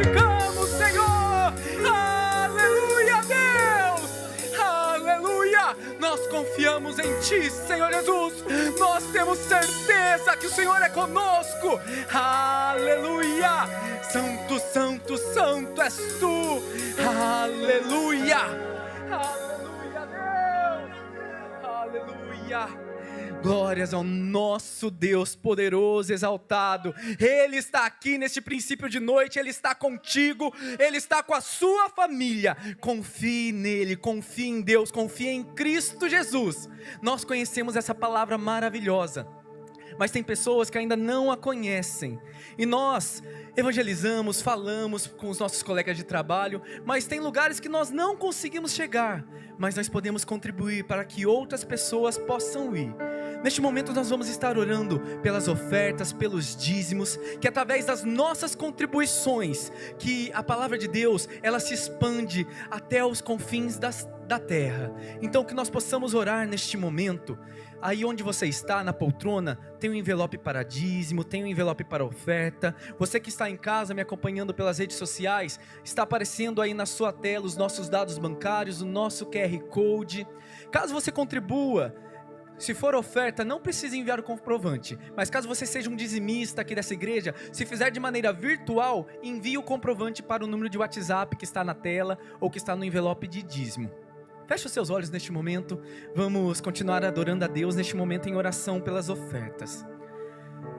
glorificamos, Senhor. Aleluia, Deus. Aleluia. Nós confiamos em Ti, Senhor Jesus. Nós temos certeza que o Senhor é conosco. Aleluia. Santo, santo, santo és Tu. Aleluia. Aleluia, Deus. Aleluia. Glórias ao nosso Deus poderoso, exaltado. Ele está aqui neste princípio de noite, Ele está contigo, Ele está com a sua família. Confie nele, confie em Deus, confie em Cristo Jesus. Nós conhecemos essa palavra maravilhosa, mas tem pessoas que ainda não a conhecem. E nós evangelizamos, falamos com os nossos colegas de trabalho, mas tem lugares que nós não conseguimos chegar, mas nós podemos contribuir para que outras pessoas possam ir. Neste momento nós vamos estar orando pelas ofertas, pelos dízimos, que através das nossas contribuições, que a palavra de Deus, ela se expande até os confins da terra. Então que nós possamos orar neste momento. Aí onde você está, na poltrona, tem um envelope para dízimo, tem um envelope para oferta. Você que está em casa me acompanhando pelas redes sociais, está aparecendo aí na sua tela os nossos dados bancários, o nosso QR Code. Caso você contribua, se for oferta, não precisa enviar o comprovante, mas caso você seja um dizimista aqui dessa igreja, se fizer de maneira virtual, envie o comprovante para o número de WhatsApp que está na tela ou que está no envelope de dízimo. Feche os seus olhos neste momento, vamos continuar adorando a Deus neste momento em oração pelas ofertas.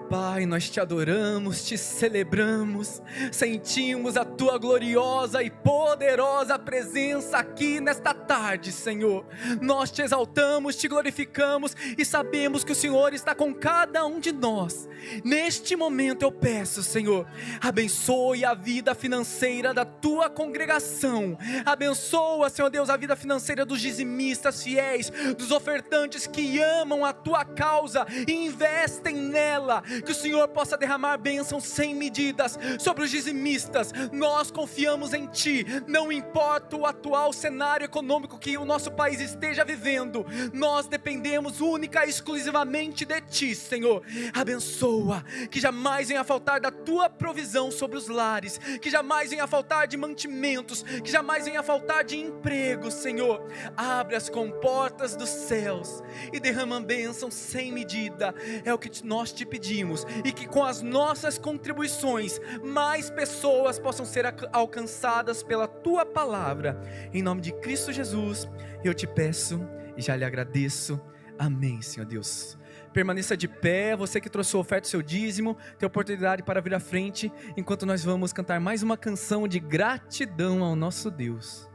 Pai, nós Te adoramos, Te celebramos, sentimos a Tua gloriosa e poderosa presença aqui nesta tarde, Senhor. Nós Te exaltamos, Te glorificamos e sabemos que o Senhor está com cada um de nós. Neste momento eu peço, Senhor, abençoe a vida financeira da Tua congregação. Abençoa, Senhor Deus, a vida financeira dos dizimistas fiéis, dos ofertantes que amam a Tua causa e investem nela. Que o Senhor possa derramar bênçãos sem medidas sobre os dizimistas. Nós confiamos em Ti, não importa o atual cenário econômico que o nosso país esteja vivendo, nós dependemos única e exclusivamente de Ti, Senhor. Abençoa, que jamais venha faltar da Tua provisão sobre os lares, que jamais venha faltar de mantimentos, que jamais venha faltar de emprego, Senhor. Abre as comportas dos céus e derrama bênçãos sem medida, é o que nós Te pedimos. E que com as nossas contribuições mais pessoas possam ser alcançadas pela Tua palavra. Em nome de Cristo Jesus eu Te peço e já lhe agradeço. Amém, Senhor Deus. Permaneça de pé, você que trouxe sua oferta, seu dízimo, tem oportunidade para vir à frente, enquanto nós vamos cantar mais uma canção de gratidão ao nosso Deus.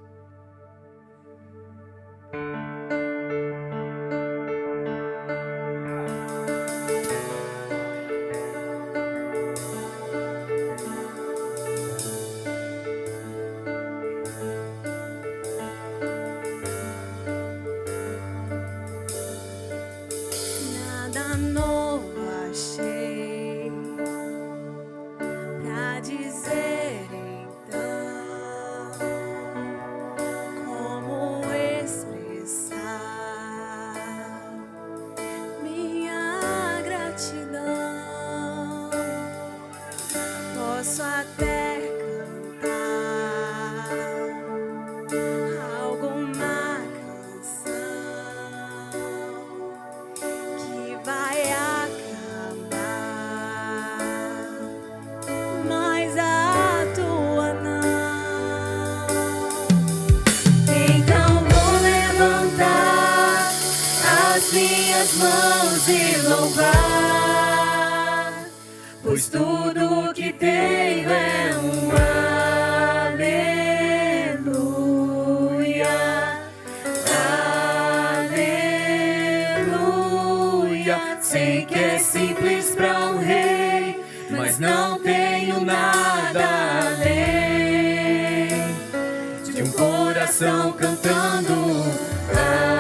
Mãos e louvar, pois tudo que tenho é um aleluia, aleluia. Sei que é simples para um rei, mas não tenho nada além de um coração cantando aleluia.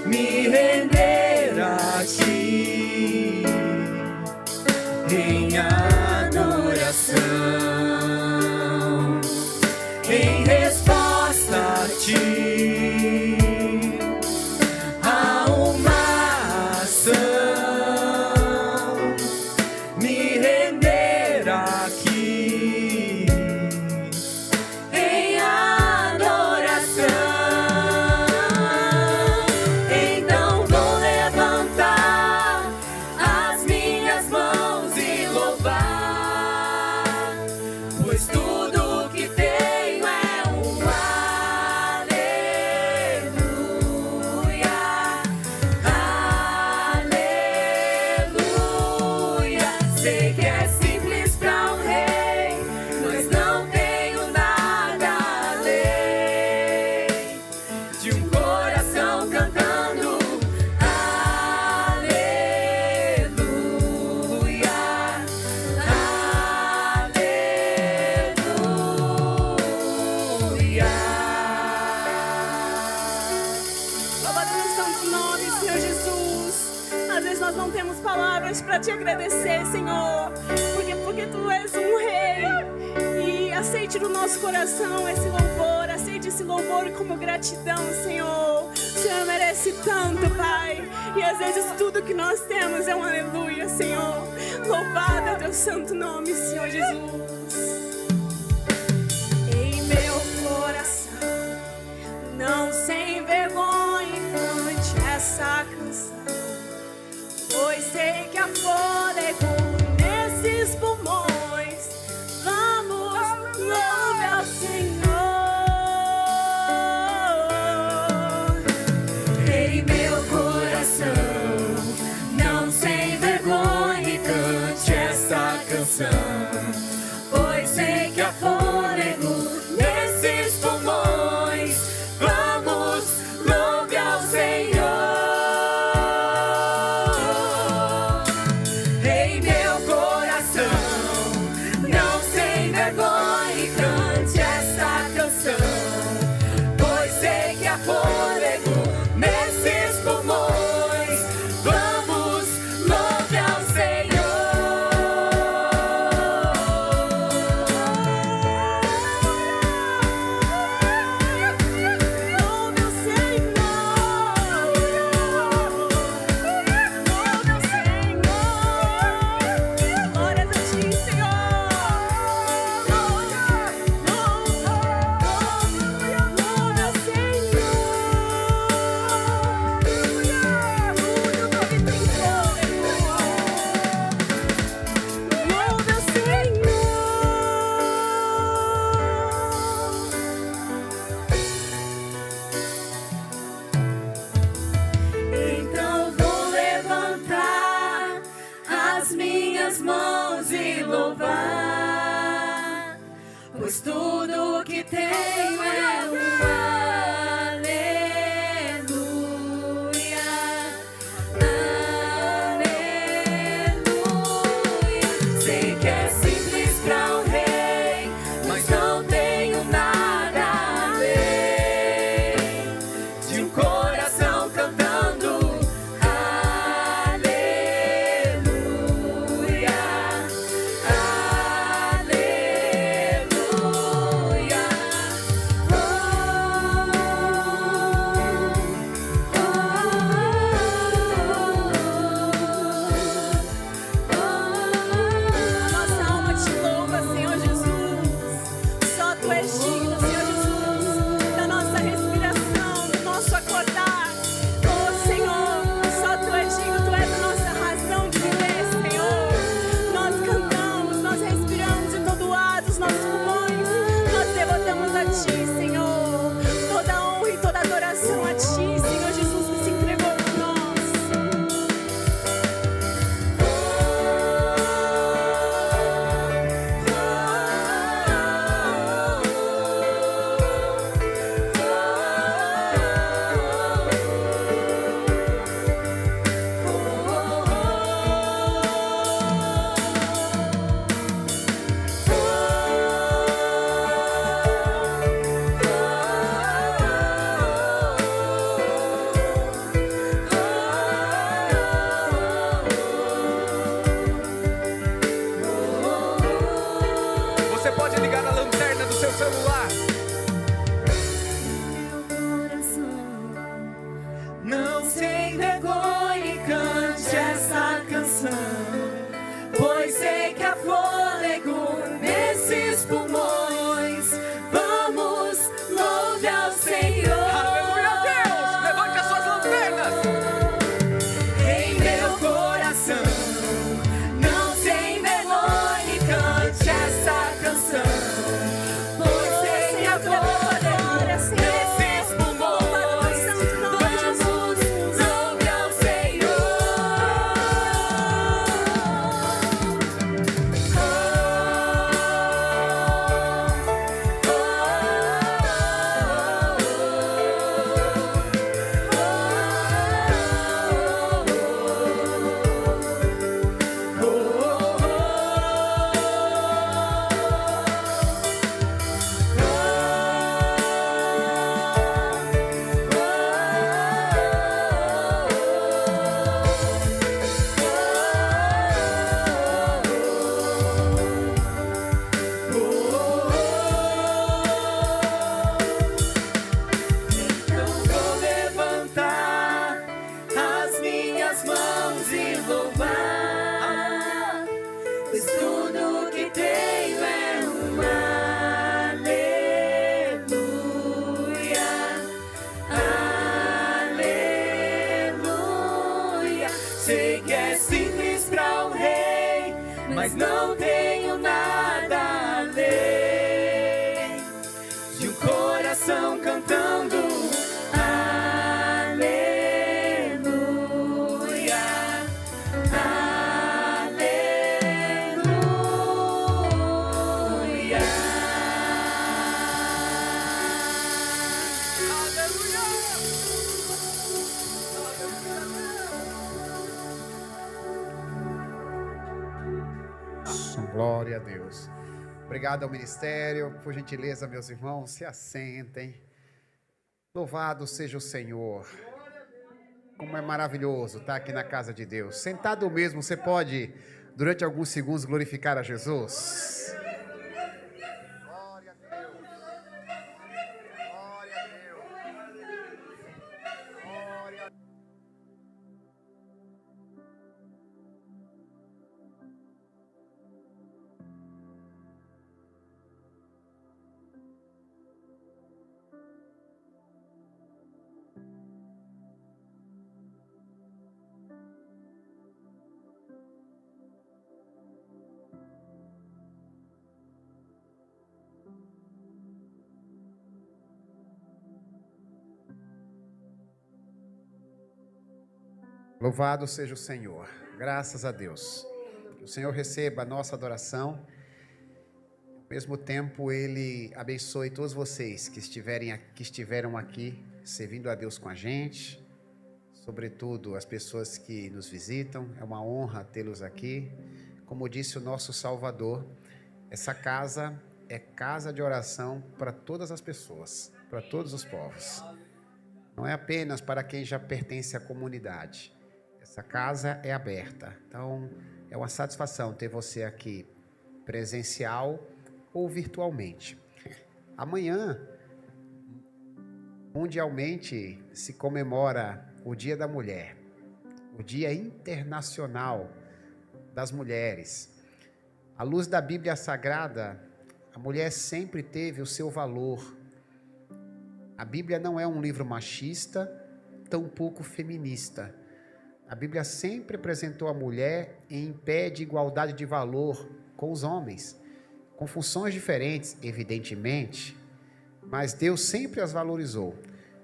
Me render. nós não temos palavras para te agradecer, Senhor, porque tu és um rei. E aceite no nosso coração esse louvor, aceite esse louvor como gratidão, Senhor. O Senhor merece tanto, Pai. E às vezes tudo que nós temos é um aleluia, Senhor. Louvado é o teu santo nome, Senhor Jesus. Em meu coração, não sem vergonha, cante essa canção, pois sei que há fôlego nesses pulmões. Vamos, louve ao Senhor. Em meu coração, não sem vergonha, cante essa canção, pois sei que há fôlego nesses pulmões. Vamos, louve ao Senhor. Em meu coração, não sem vergonha, cante essa canção, pois sei que há fôlego nesses pulmões. Vamos, louve ao Senhor. Louve ao Senhor. Louve ao Senhor. Glórias a ti, Senhor. Louve ao Senhor. Tudo que tem fôlego. Louve ao Senhor. Então vou levantar as minhas mãos e louvar, pois tudo que tenho é um aleluia, aleluia. Sei que é simples para o rei, mas não tenho nada além de um coração cantando aleluia, aleluia. sei que é simples para o rei, mas não tenho nada além de um coração cantando aleluia, aleluia. Glória a Deus. Obrigado ao ministério. Por gentileza, meus irmãos, se assentem. Louvado seja o Senhor. Como é maravilhoso estar aqui na casa de Deus. Sentado mesmo, você pode, durante alguns segundos, glorificar a Jesus. Glória a Deus. Glória a Deus. Glória a Deus. Louvado seja o Senhor, graças a Deus. Que o Senhor receba a nossa adoração. Ao mesmo tempo, Ele abençoe todos vocês que estiveram aqui, servindo a Deus com a gente. Sobretudo as pessoas que nos visitam. É uma honra tê-los aqui. Como disse o nosso Salvador, essa casa é casa de oração para todas as pessoas, para todos os povos. Não é apenas para quem já pertence à comunidade. Essa casa é aberta, então é uma satisfação ter você aqui presencial ou virtualmente. Amanhã, mundialmente, se comemora o Dia da Mulher, o Dia Internacional das Mulheres. À luz da Bíblia Sagrada, a mulher sempre teve o seu valor. A Bíblia não é um livro machista, tampouco feminista. A Bíblia sempre apresentou a mulher em pé de igualdade de valor com os homens, com funções diferentes, evidentemente, mas Deus sempre as valorizou.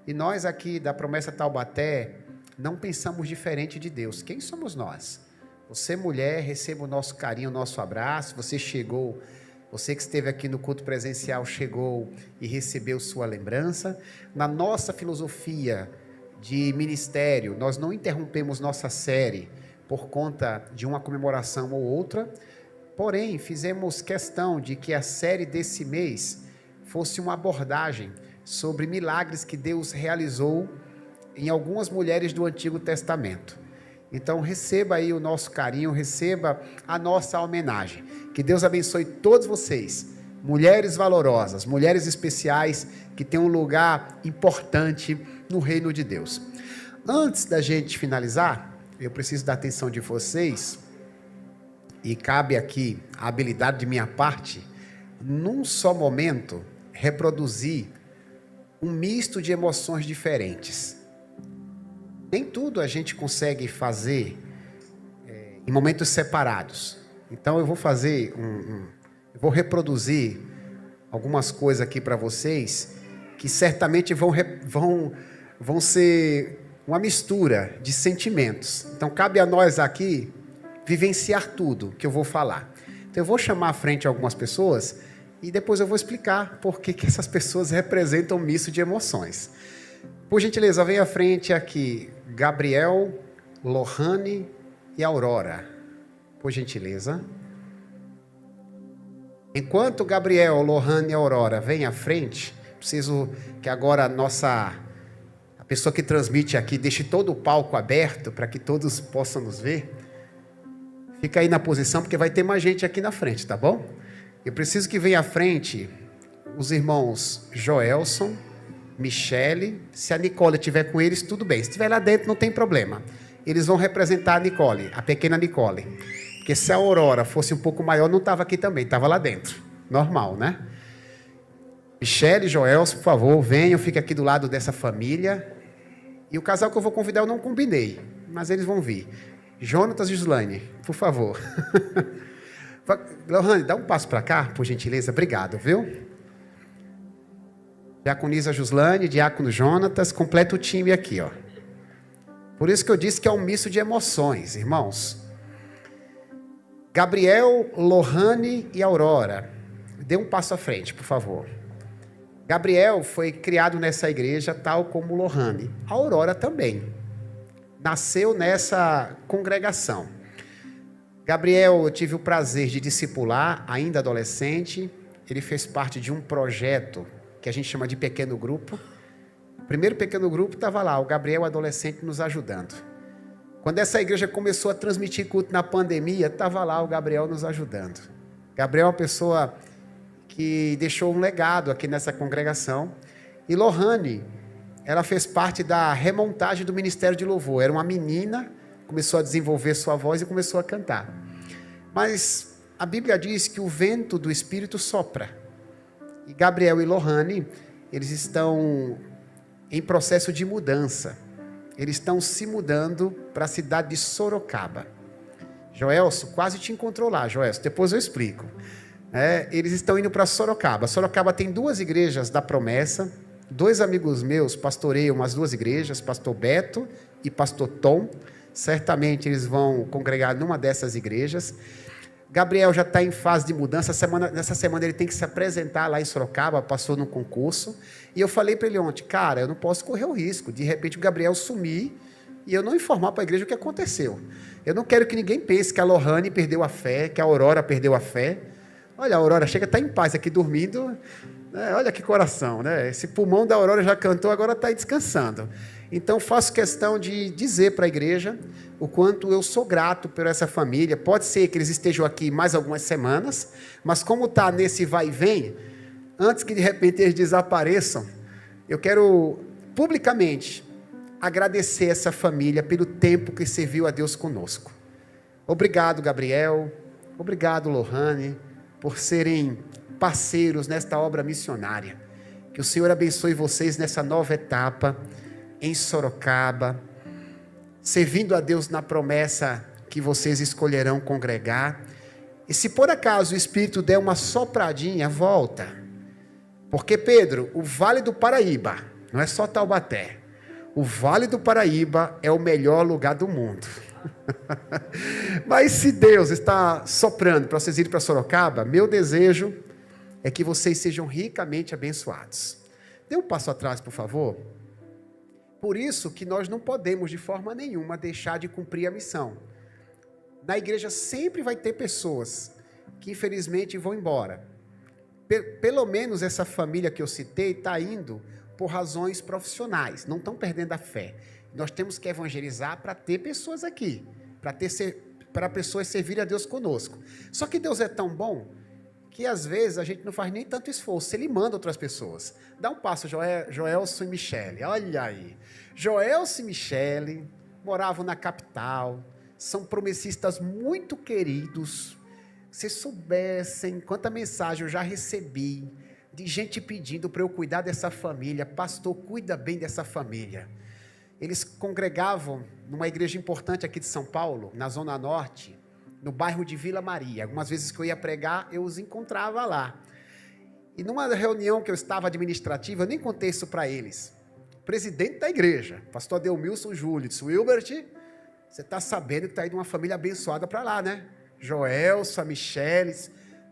E nós aqui da Promessa Taubaté não pensamos diferente de Deus. Quem somos nós? Você, mulher, receba o nosso carinho, o nosso abraço. Você chegou, você que esteve aqui no culto presencial, chegou e recebeu sua lembrança. Na nossa filosofia de ministério, nós não interrompemos nossa série por conta de uma comemoração ou outra, porém, fizemos questão de que a série desse mês fosse uma abordagem sobre milagres que Deus realizou em algumas mulheres do Antigo Testamento. Então, receba aí o nosso carinho, receba a nossa homenagem. Que Deus abençoe todos vocês, mulheres valorosas, mulheres especiais, que têm um lugar importante no reino de Deus. Antes da gente finalizar, eu preciso da atenção de vocês, e cabe aqui a habilidade de minha parte, num só momento, reproduzir um misto de emoções diferentes. Nem tudo a gente consegue fazer em momentos separados. Então eu vou fazer eu vou reproduzir algumas coisas aqui para vocês que certamente vão ser uma mistura de sentimentos. Então cabe a nós aqui vivenciar tudo que eu vou falar. Então eu vou chamar à frente algumas pessoas e depois eu vou explicar por que essas pessoas representam um misto de emoções. Por gentileza, vem à frente aqui Gabriel, Lohane e Aurora. Por gentileza. Enquanto Gabriel, Lohane e Aurora vêm à frente, preciso que agora a pessoa que transmite aqui deixe todo o palco aberto para que todos possam nos ver. Fica aí na posição porque vai ter mais gente aqui na frente, tá bom? Eu preciso que venha à frente os irmãos Joelson, Michele. Se a Nicole estiver com eles, tudo bem. Se estiver lá dentro, não tem problema. Eles vão representar a Nicole, a pequena Nicole. Porque se a Aurora fosse um pouco maior, não estava aqui também, estava lá dentro. Normal, né? Michele e Joelson, por favor, venham, fiquem aqui do lado dessa família. E o casal que eu vou convidar eu não combinei, mas eles vão vir. Jonatas e Gislaine, por favor. Lohane, dá um passo para cá, por gentileza. Obrigado, viu? Diaconisa Gislaine, diácono Jonatas, completa o time aqui, ó. Por isso que eu disse que é um misto de emoções, irmãos. Gabriel, Lohane e Aurora. Dê um passo à frente, por favor. Gabriel foi criado nessa igreja, tal como Lohane. A Aurora também. Nasceu nessa congregação. Gabriel, eu tive o prazer de discipular, ainda adolescente. Ele fez parte de um projeto que a gente chama de pequeno grupo. O primeiro pequeno grupo estava lá, o Gabriel, adolescente, nos ajudando. Quando essa igreja começou a transmitir culto na pandemia, estava lá o Gabriel nos ajudando. Gabriel é uma pessoa que deixou um legado aqui nessa congregação. E Lohane, ela fez parte da remontagem do Ministério de Louvor. Era uma menina, começou a desenvolver sua voz e começou a cantar. Mas a Bíblia diz que o vento do Espírito sopra. E Gabriel e Lohane, eles estão em processo de mudança. Eles estão se mudando para a cidade de Sorocaba. Joelso, quase te encontrou lá, Joelso, depois eu explico. Eles estão indo para Sorocaba. Sorocaba tem 2 igrejas da promessa. 2 amigos meus pastoreiam umas 2 igrejas, pastor Beto e pastor Tom. Certamente eles vão congregar numa dessas igrejas. Gabriel já está em fase de mudança. Nessa semana ele tem que se apresentar lá em Sorocaba, passou no concurso. E eu falei para ele ontem, cara, eu não posso correr o risco de repente o Gabriel sumir e eu não informar para a igreja o que aconteceu. Eu não quero que ninguém pense que a Lohane perdeu a fé, que a Aurora perdeu a fé. Olha, a Aurora chega a estar em paz aqui dormindo. Olha que coração, né? Esse pulmão da Aurora já cantou, agora está aí descansando. Então, faço questão de dizer para a igreja o quanto eu sou grato por essa família. Pode ser que eles estejam aqui mais algumas semanas, mas como está nesse vai e vem, antes que de repente eles desapareçam, eu quero publicamente agradecer essa família pelo tempo que serviu a Deus conosco. Obrigado, Gabriel. Obrigado, Lohane, por serem parceiros nesta obra missionária. Que o Senhor abençoe vocês nessa nova etapa em Sorocaba, servindo a Deus na promessa que vocês escolherão congregar. E se por acaso o Espírito der uma sopradinha, volta. Porque, Pedro, o Vale do Paraíba, não é só Taubaté, o Vale do Paraíba é o melhor lugar do mundo. Mas se Deus está soprando para vocês irem para Sorocaba, meu desejo é que vocês sejam ricamente abençoados. Dê um passo atrás, por favor. Por isso que nós não podemos de forma nenhuma deixar de cumprir a missão. Na igreja sempre vai ter pessoas que infelizmente vão embora. Pelo menos essa família que eu citei está indo por razões profissionais, não estão perdendo a fé. Nós temos que evangelizar para ter pessoas aqui, para pessoas servirem a Deus conosco. Só que Deus é tão bom que às vezes a gente não faz nem tanto esforço, Ele manda outras pessoas. Dá um passo, Joelson e Michele, olha aí. Joelson e Michele moravam na capital, são promessistas muito queridos. Se soubessem quanta mensagem eu já recebi de gente pedindo para eu cuidar dessa família. Pastor, cuida bem dessa família. Eles congregavam numa igreja importante aqui de São Paulo, na Zona Norte, no bairro de Vila Maria. Algumas vezes que eu ia pregar, eu os encontrava lá. E numa reunião que eu estava administrativa, eu nem contei isso para eles. O presidente da igreja, pastor Adelmilson Júlio, disse, Wilbert, você está sabendo que está indo uma família abençoada para lá, né? Joelson, Michele,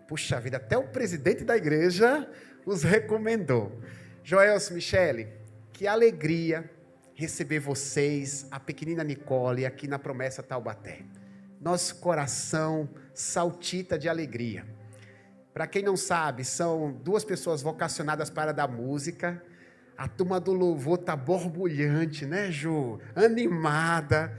puxa vida, até o presidente da igreja os recomendou. Joelson, Michele, que alegria receber vocês, a pequenina Nicole, aqui na Promessa Taubaté. Nosso coração saltita de alegria. Para quem não sabe, são 2 pessoas vocacionadas para dar música. A turma do louvor está borbulhante, né, Ju? Animada.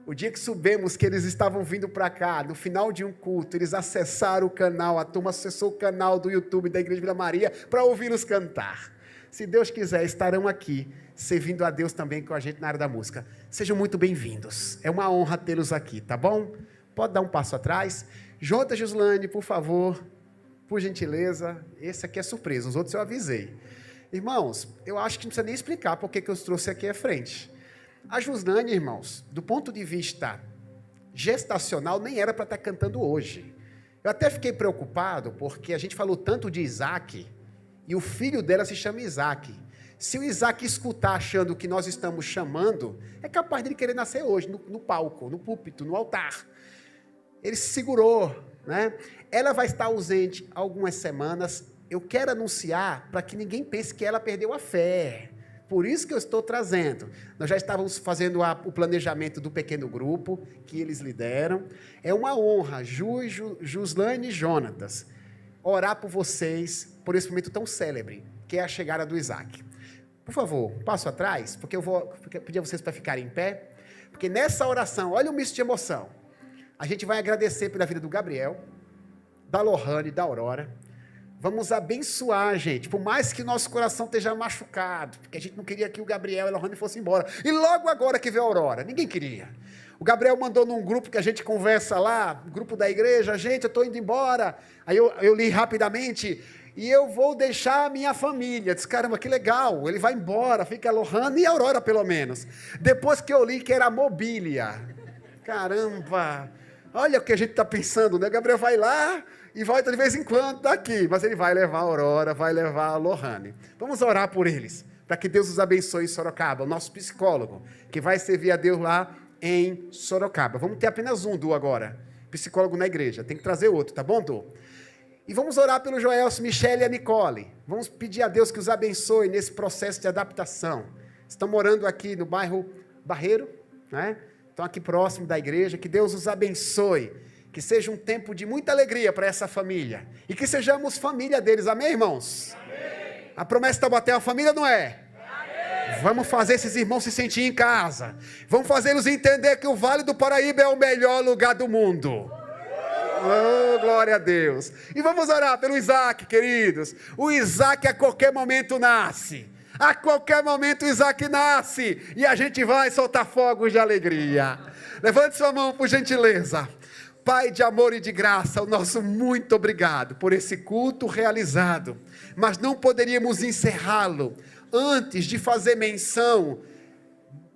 O dia que soubemos que eles estavam vindo para cá, no final de um culto, eles acessaram o canal, a turma acessou o canal do YouTube da Igreja Vila Maria para ouvi-los cantar. Se Deus quiser, estarão aqui, servindo a Deus também com a gente na área da música. Sejam muito bem-vindos. É uma honra tê-los aqui, tá bom? Pode dar um passo atrás. Jonathan Gislaine, por favor, por gentileza. Esse aqui é surpresa, os outros eu avisei. Irmãos, eu acho que não precisa nem explicar porque que eu os trouxe aqui à frente. A Gislaine, irmãos, do ponto de vista gestacional nem era para estar cantando hoje. Eu até fiquei preocupado, porque a gente falou tanto de Isaac, e o filho dela se chama Isaac. Se o Isaac escutar achando que nós estamos chamando, é capaz dele querer nascer hoje, no palco, no púlpito, no altar. Ele se segurou, né? Ela vai estar ausente algumas semanas. Eu quero anunciar para que ninguém pense que ela perdeu a fé. Por isso que eu estou trazendo. Nós já estávamos fazendo o planejamento do pequeno grupo que eles lideram. É uma honra, Juslane e Jonatas, orar por vocês, por esse momento tão célebre, que é a chegada do Isaac. Por favor, um passo atrás, porque eu vou pedir a vocês para ficarem em pé, porque nessa oração, olha o misto de emoção. A gente vai agradecer pela vida do Gabriel, da Lohane e da Aurora. Vamos abençoar, gente, por mais que nosso coração esteja machucado, porque a gente não queria que o Gabriel e a Lohane fossem embora. E logo agora que veio a Aurora, ninguém queria. O Gabriel mandou num grupo que a gente conversa lá, grupo da igreja, gente, eu estou indo embora. Aí eu li rapidamente, e eu vou deixar a minha família. Disse, caramba, que legal, ele vai embora, fica a Lohane e a Aurora pelo menos. Depois que eu li que era mobília, caramba, olha o que a gente está pensando, né? O Gabriel vai lá e volta de vez em quando daqui, mas ele vai levar a Aurora, vai levar a Lohane. Vamos orar por eles, para que Deus os abençoe em Sorocaba, o nosso psicólogo, que vai servir a Deus lá em Sorocaba. Vamos ter apenas um, Du, agora, psicólogo na igreja, tem que trazer outro, tá bom, Du? E vamos orar pelo Joelson, Michele e a Nicole. Vamos pedir a Deus que os abençoe nesse processo de adaptação. Estão morando aqui no bairro Barreiro, né? Estão aqui próximo da igreja, que Deus os abençoe, que seja um tempo de muita alegria para essa família, e que sejamos família deles, amém, irmãos? Amém. A promessa de Taubaté é uma família, não é? Amém. Vamos fazer esses irmãos se sentir em casa, vamos fazê-los entender que o Vale do Paraíba é o melhor lugar do mundo. Oh, glória a Deus. E vamos orar pelo Isaac, queridos. O Isaac a qualquer momento nasce. A qualquer momento o Isaac nasce. E a gente vai soltar fogos de alegria. Levante sua mão, por gentileza. Pai de amor e de graça, o nosso muito obrigado por esse culto realizado. Mas não poderíamos encerrá-lo antes de fazer menção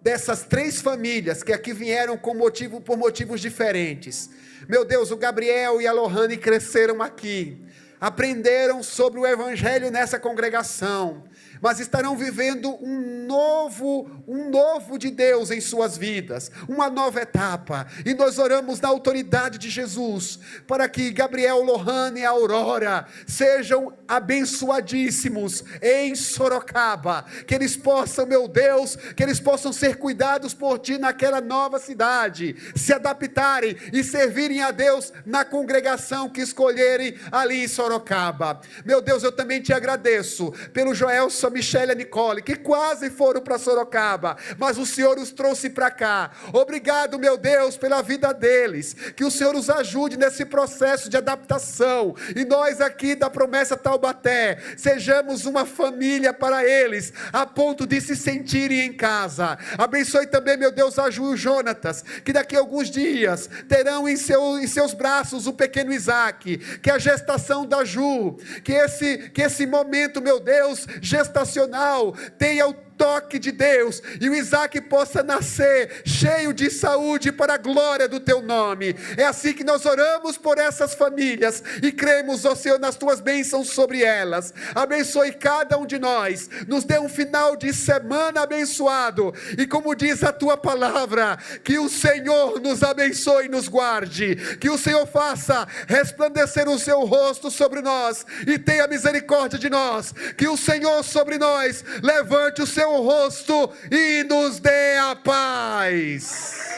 dessas 3 famílias que aqui vieram por motivos diferentes. Meu Deus, o Gabriel e a Lohane cresceram aqui, aprenderam sobre o Evangelho nessa congregação, mas estarão vivendo um novo de Deus em suas vidas, uma nova etapa, e nós oramos na autoridade de Jesus, para que Gabriel, Lohane e Aurora sejam abençoadíssimos em Sorocaba, que eles possam, meu Deus, que eles possam ser cuidados por Ti naquela nova cidade, se adaptarem e servirem a Deus na congregação que escolherem ali em Sorocaba. Meu Deus, eu também Te agradeço pelo Joelson, Michele e Nicole, que quase foram para Sorocaba, mas o Senhor os trouxe para cá. Obrigado, meu Deus, pela vida deles, que o Senhor os ajude nesse processo de adaptação, e nós aqui da Promessa Taubaté, sejamos uma família para eles, a ponto de se sentirem em casa. Abençoe também, meu Deus, a Ju e o Jonatas, que daqui a alguns dias terão em seus braços o pequeno Isaac, que é a gestação da Ju, que esse momento, meu Deus, gestacional tenha o toque de Deus, e o Isaac possa nascer cheio de saúde para a glória do Teu nome. É assim que nós oramos por essas famílias, e cremos, ó Senhor, nas Tuas bênçãos sobre elas. Abençoe cada um de nós, nos dê um final de semana abençoado, e como diz a Tua palavra, que o Senhor nos abençoe e nos guarde, que o Senhor faça resplandecer o Seu rosto sobre nós, e tenha misericórdia de nós, que o Senhor sobre nós levante o Seu rosto e nos dê a paz.